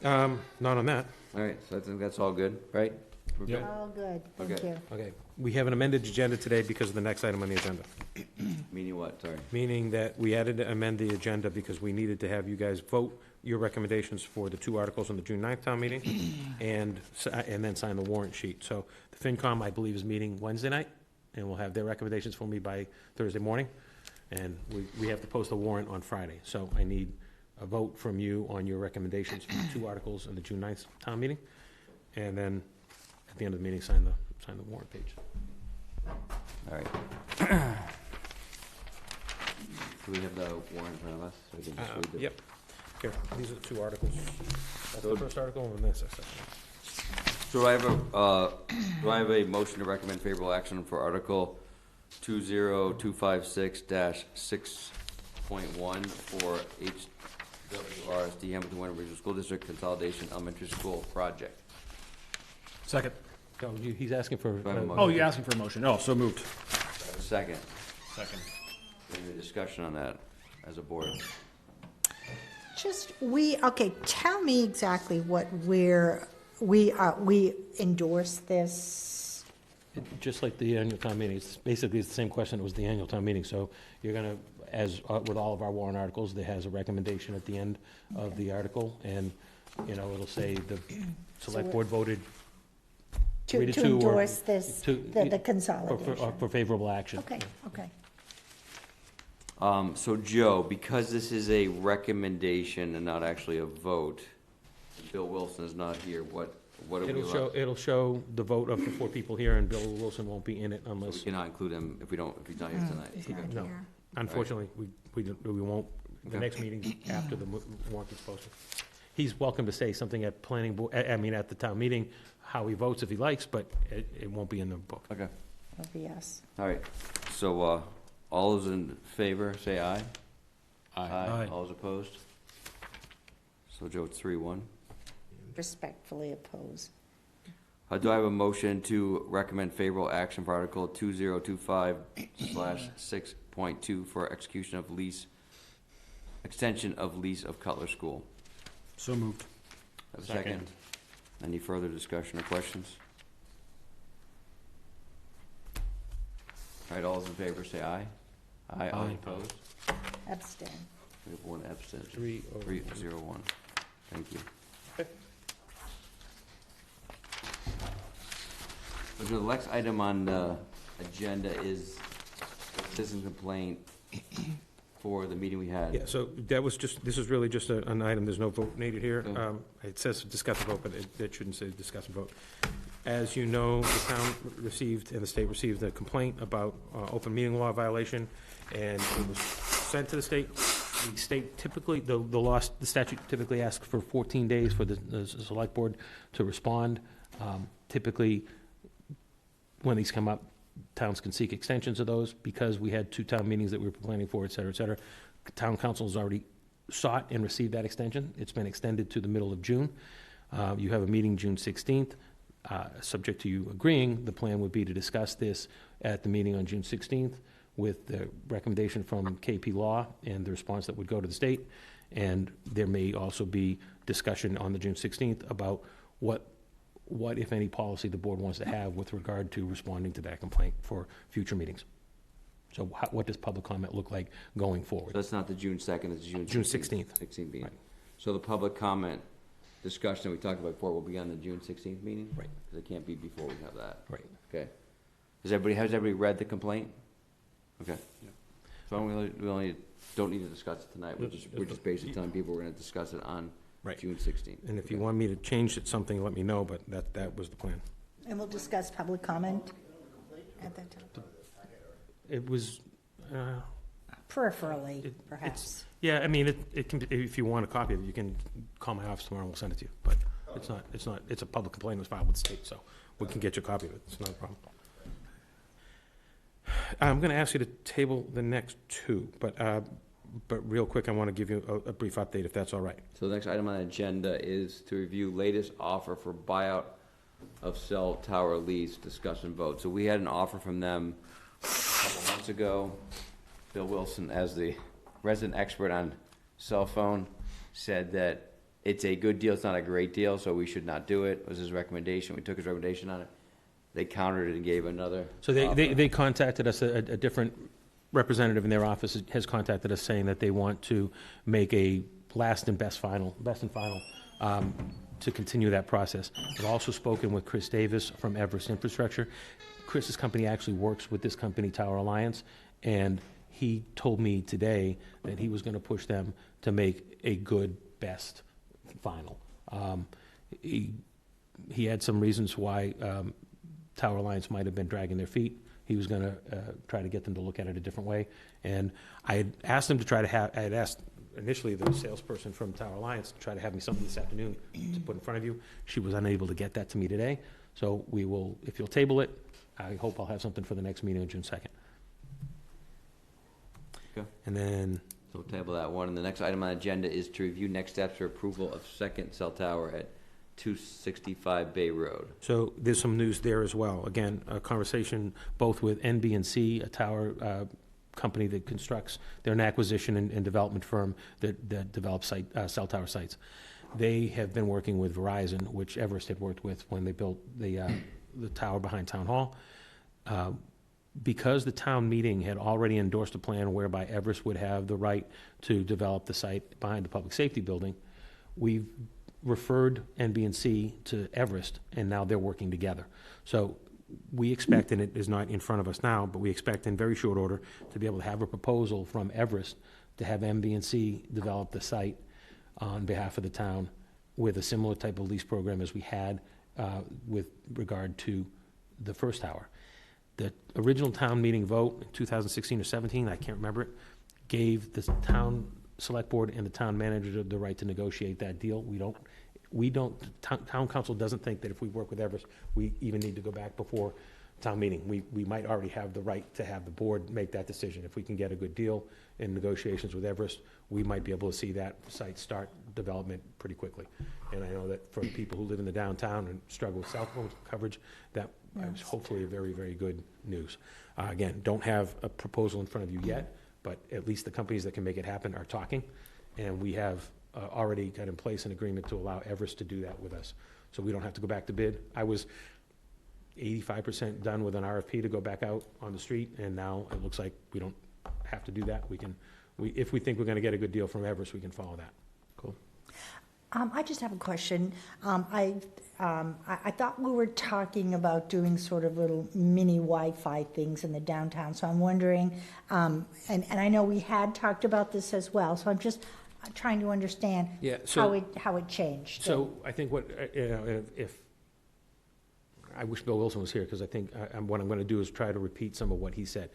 Not on that. All right, so I think that's all good, right? We're good? All good, thank Okay. you. Okay, we have an amended agenda today because of the next item on the agenda. Meaning what, sorry? Meaning that we had to amend the agenda because we needed to have you guys vote your recommendations for the 2 articles on the June 9th town meeting and then sign the warrant sheet. So the FinCom, I believe, is meeting Wednesday night, and will have their recommendations for me by Thursday morning. And we have to post the warrant on Friday. So I need a vote from you on your recommendations for the 2 articles in the June 9th town meeting. And then at the end of the meeting, sign the warrant page. All right. Do we have the warrant in front of us? So we can just read the- Yep. Here, these are the 2 articles. That's the first article, and this is the second. So do I have a motion to recommend favorable action for Article 20256-6.1 for HWRSD Hamilton Wenham Regional School District Consolidation Elementary School Project? Second. So he's asking for. Do I have a motion? Oh, you're asking for a motion. Oh, so moved. Second. Second. Any discussion on that as a board? Tell me exactly what we endorse this. Just like the annual town meeting, it's basically the same question, it was the annual town meeting, so you're gonna, as with all of our warrant articles, there has a recommendation at the end of the article, and, it'll say the select board voted To 3 to 2 or endorse this, the consolidation. for favorable action. Okay. So Joe, because this is a recommendation and not actually a vote, Bill Wilson is not here, what are we allowed? It'll show the vote of the 4 people here, and Bill Wilson won't be in it We unless, cannot include him if he's not here tonight. He's Okay. not no. here. Unfortunately, we won't, the Okay. next meeting after the warrant is posted. He's welcome to say something at planning board, at the town meeting, how he votes if he likes, but it won't be in the book. Okay. Yes. All right. So, all those in favor, say aye. Aye. All those opposed? So Joe, it's 3-1. Respectfully oppose. Do I have a motion to recommend favorable action for Article 2025/6.2 for execution of extension of lease of Cutler School? So moved. Have a second? Any further discussion or questions? All right, all those in favor say aye. Aye. All opposed? Abstain. We have one abstention. 3-0-1. Thank you. So the next item on the agenda is citizen complaint for the meeting we had. Yeah, so that was just, this is really just an item, there's no vote needed here. It says discuss and vote, but it shouldn't say discuss and vote. As you know, the town received, and the state received a complaint about open meeting law violation, and it was sent to the state. The state typically, the statute typically asks for 14 days for the select board to respond. Typically, when these come up, towns can seek extensions of those. Because we had 2 town meetings that we were planning for, et cetera, et cetera. Town council has already sought and received that extension. It's been extended to the middle of June. You have a meeting June 16th. Subject to you agreeing, the plan would be to discuss this at the meeting on June 16th with the recommendation from KP Law and the response that would go to the state. And there may also be discussion on the June 16th about what, if any, policy the board wants to have with regard to responding to that complaint for future meetings. So what does public comment look like going forward? So that's not the June 2nd, it's June 16th. 16th meeting. Right. So the public comment discussion we talked about before will be on the June 16th meeting? Right. Because it can't be before we have that. Right. Okay. Has everybody read the complaint? Okay. Yeah. So we only don't need to discuss it tonight. We're just basically telling people we're going to discuss it on June 16th. And if you want me to change it something, let me know, but that was the plan. And we'll discuss public comment at that time. It was... Peripherally, perhaps. Yeah, I mean, it can, if you want a copy of it, you can call my office tomorrow and we'll send it to you. But it's a public complaint that was filed with the state, so we can get you a copy of it. It's not a problem. I'm going to ask you to table the next 2, but real quick, I want to give you a brief update, if that's all right. So the next item on the agenda is to review latest offer for buyout of cell tower lease, discuss and vote. So we had an offer from them a couple months ago. Bill Wilson, as the resident expert on cell phone, said that it's a good deal, it's not a great deal, so we should not do it, was his recommendation. We took his recommendation on it. They countered it and gave another So they contacted us, a different representative in their office has contacted us saying that they want to make a best and final to continue that process. I've also spoken with Chris Davis from Everest Infrastructure. Chris's company actually works with this company, Tower Alliance, and he told me today that he was going to push them to make a good, best, final. He had some reasons why Tower Alliance might have been dragging their feet. He was going to try to get them to look at it a different way. And I had asked him to try to have, I had asked initially the salesperson from Tower Alliance to try to have me something this afternoon to put in front of you. She was unable to get that to me today. So we will, if you'll table it, I hope I'll have something for the next meeting on June 2nd. Okay. And then... So we'll table that one. And the next item on the agenda is to review next steps for approval of second cell tower at 265 Bay Road. So there's some news there as well. Again, a conversation both with NB&C, a tower company that constructs. They're an acquisition and development firm that develops cell tower sites. They have been working with Verizon, which Everest had worked with when they built the tower behind Town Hall. Because the town meeting had already endorsed a plan whereby Everest would have the right to develop the site behind the public safety building, we've referred NB&C to Everest, and now they're working together. So we expect, and it is not in front of us now, but we expect in very short order to be able to have a proposal from Everest to have NB&C develop the site on behalf of the town with a similar type of lease program as we had with regard to the first tower. The original town meeting vote in 2016 or 17, I can't remember it, gave the town select board and the town manager the right to negotiate that deal. Town council doesn't think that if we work with Everest, we even need to go back before town meeting. We might already have the right to have the board make that decision. If we can get a good deal in negotiations with Everest, we might be able to see that site start development pretty quickly. And I know that for people who live in the downtown and struggle with cell phone coverage, that is hopefully a very, very good news. Again, don't have a proposal in front of you yet, but at least the companies that can make it happen are talking. And we have already got in place an agreement to allow Everest to do that with us. So we don't have to go back to bid. I was 85% done with an RFP to go back out on the street, and now it looks like we don't have to do that. If we think we're going to get a good deal from Everest, we can follow that. Cool. I just have a question. I thought we were talking about doing sort of little mini Wi-Fi things in the downtown, so I'm wondering, and I know we had talked about this as well, so I'm just trying to understand how it changed. So I think if I wish Bill Wilson was here, because I think what I'm going to do is try to repeat some of what he said.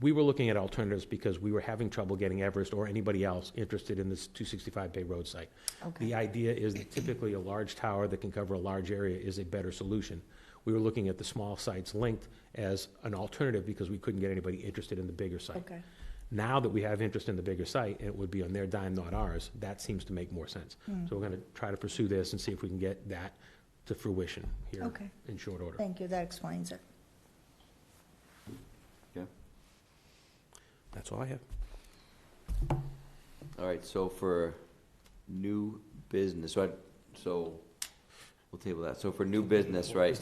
We were looking at alternatives because we were having trouble getting Everest or anybody else interested in this 265 Bay Road site. Okay. The idea is that typically a large tower that can cover a large area is a better solution. We were looking at the small sites linked as an alternative because we couldn't get anybody interested in the bigger site. Okay. Now that we have interest in the bigger site, and it would be on their dime, not ours, that seems to make more sense. So we're going to try to pursue this and see if we can get that to fruition here in short order. Thank you. That explains it. Okay. That's all I have. All right, so for new business, so we'll table that. So for new business, right?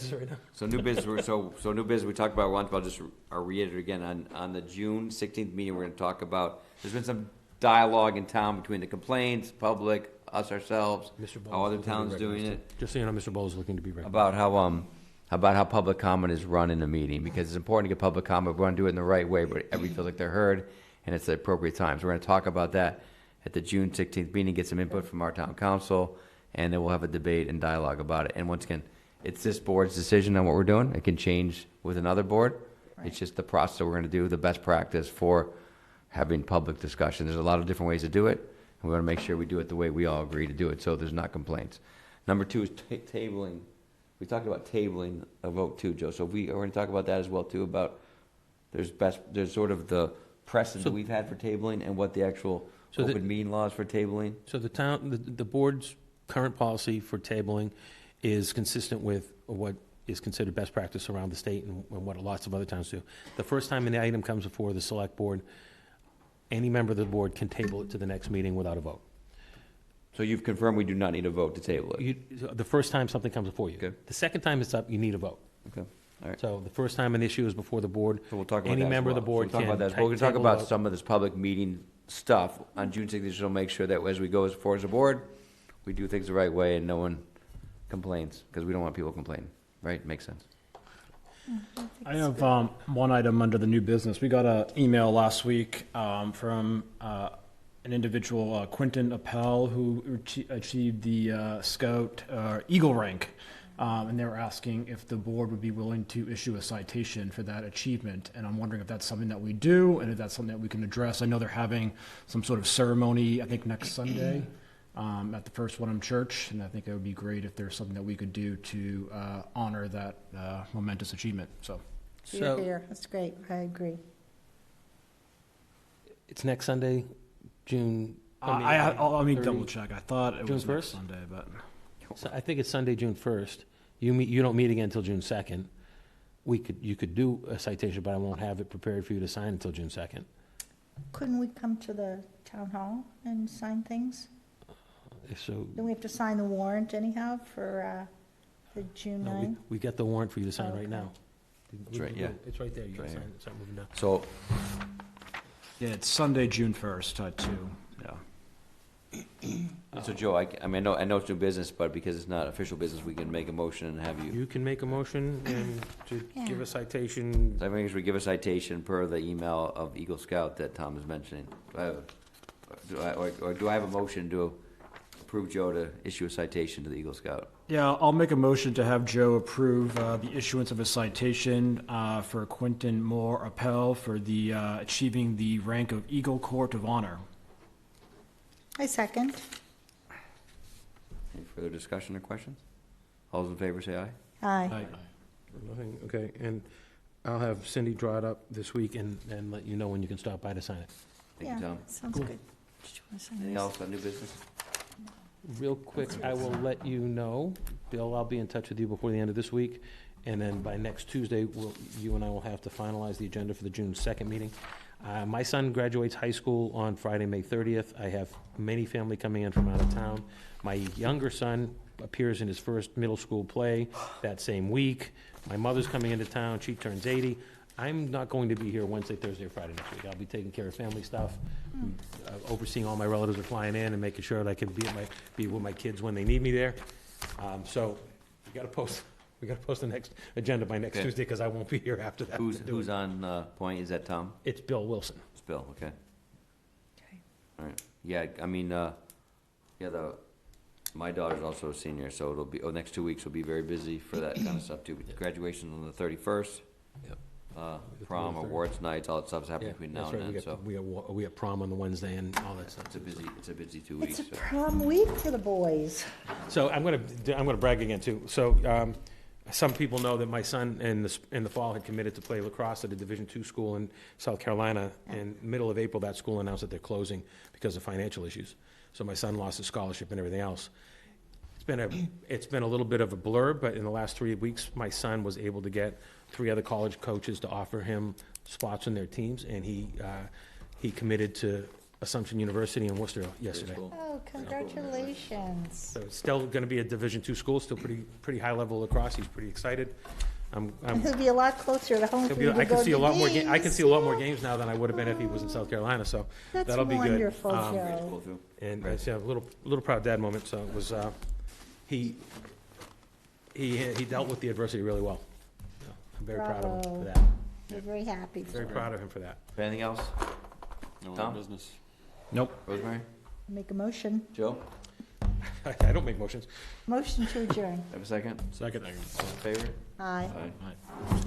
So new business, so new business, we talked about once, but I'll reiterate again. On the June 16th meeting, we're going to talk about, there's been some dialogue in town between the complaints, public, us ourselves, how other towns doing it. Just so you know, Mr. Bowles is looking to be recognized. About how public comment is run in a meeting, because it's important to get public comment. We want to do it in the right way, but everybody feels like they're heard, and it's the appropriate time. So we're going to talk about that at the June 16th meeting, get some input from our town council, and then we'll have a debate and dialogue about it. And once again, it's this board's decision on what we're doing. It can change with another board. Right. It's just the process that we're going to do, the best practice for having public discussion. There's a lot of different ways to do it, and we want to make sure we do it the way we all agree to do it, so there's not complaints. Number two is tabling. We talked about tabling a vote too, Joe. So we're going to talk about that as well too. About there's sort of the precedent we've had for tabling and what the actual open meeting laws for tabling. So the board's current policy for tabling is consistent with what is considered best practice around the state and what lots of other towns do. The first time an item comes before the select board, any member of the board can table it to the next meeting without a vote. So you've confirmed we do not need a vote to table it? The first time something comes before you. Okay. The second time it's up, you need a vote. Okay. All right. So the first time an issue is before the board, so we'll talk about any member of the board can we're going to talk about some of this public meeting stuff on June 6th. We'll make sure that as we go forward as a board, we do things the right way and no one complains, because we don't want people complaining. Right? Makes sense. I have one item under the new business. We got an email last week from an individual, Quentin Appel, who achieved the Scout Eagle rank, and they were asking if the board would be willing to issue a citation for that achievement. And I'm wondering if that's something that we do, and if that's something that we can address. I know they're having some sort of ceremony, I think next Sunday, at the First Wenham Church, and I think it would be great if there's something that we could do to honor that momentous achievement. So you're there. That's great. I agree. It's next Sunday, June. Let me double check. I thought it June was 1st? next Sunday, but So I think it's Sunday, June 1st. You don't meet again until June 2nd. You could do a citation, but I won't have it prepared for you to sign until June 2nd. Couldn't we come to the town hall and sign things? So Then we have to sign the warrant anyhow for the June 9th? we got the warrant for you to sign right now. That's right, yeah. It's right there. You Right can here. sign moving down. So, yeah, it's Sunday, June 1st at 2. Yeah. So Joe, I mean, I know it's new business, but because it's not official business, we can make a motion and have you. You can make a motion and to give a citation. I think we give a citation per the email of Eagle Scout that Tom is mentioning. Do I have a motion to approve Joe to issue a citation to the Eagle Scout? Yeah, I'll make a motion to have Joe approve the issuance of a citation for Quentin Moore Appel for the achieving the rank of Eagle Court of Honor. I second. Any further discussion or questions? All those in favor say aye. Aye. Nothing, okay. And I'll have Cindy draw it up this week and let you know when you can stop by to sign it. Thank you, Tom. Sounds good. Did you want to sign Anything this? else on new business? Real quick, I will let you know, Bill, I'll be in touch with you before the end of this week, and then by next Tuesday, you and I will have to finalize the agenda for the June 2nd meeting. My son graduates high school on Friday, May 30th. I have many family coming in from out of town. My younger son appears in his first middle school play that same week. My mother's coming into town, she turns 80. I'm not going to be here Wednesday, Thursday, or Friday next week. I'll be taking care of family stuff, overseeing all my relatives are flying in and making sure that I can be with my kids when they need me there. So we got to post the next agenda by next Okay. Tuesday because I won't be here after that. Who's on point? Is that Tom? It's Bill Wilson. It's Bill, okay. Okay. All right. Yeah, I mean, my daughter's also a senior, so it'll be, next 2 weeks will be very busy for that kind of stuff too. Graduation on the 31st. Yep. Prom, awards nights, all that stuff's happening between now That's and right. then, so We have prom on the Wednesday and all that stuff. it's a busy 2 weeks. It's a so. prom week for the boys. So I'm gonna brag again too. So some people know that my son in the fall had committed to play lacrosse at a Division II school in South Carolina. In middle of April, that school announced that they're closing because of financial issues. So my son lost his scholarship and everything else. It's been a little bit of a blur, but in the last 3 weeks, my son was able to get 3 other college coaches to offer him spots in their teams, and he committed to Assumption University in Worcester yesterday. Oh, congratulations. So it's still going to be a Division II school, still pretty high level lacrosse. He's pretty excited. He'll be a lot closer to home for you to I can go see to a lot more. I can games. see a lot more games now than I would have been if he was in South Carolina. So That's that'll be wonderful, good. Joe. And it's a little proud dad moment. So it was he dealt with the adversity really well. So I'm very proud of him for that. We're very happy. Very proud of him for that. Anything else? No Tom? other business. Nope. Rosemary? Make a motion. Joe? I don't make motions. Motion to adjourn. Have a second? Second. All in favor? Aye. Aye.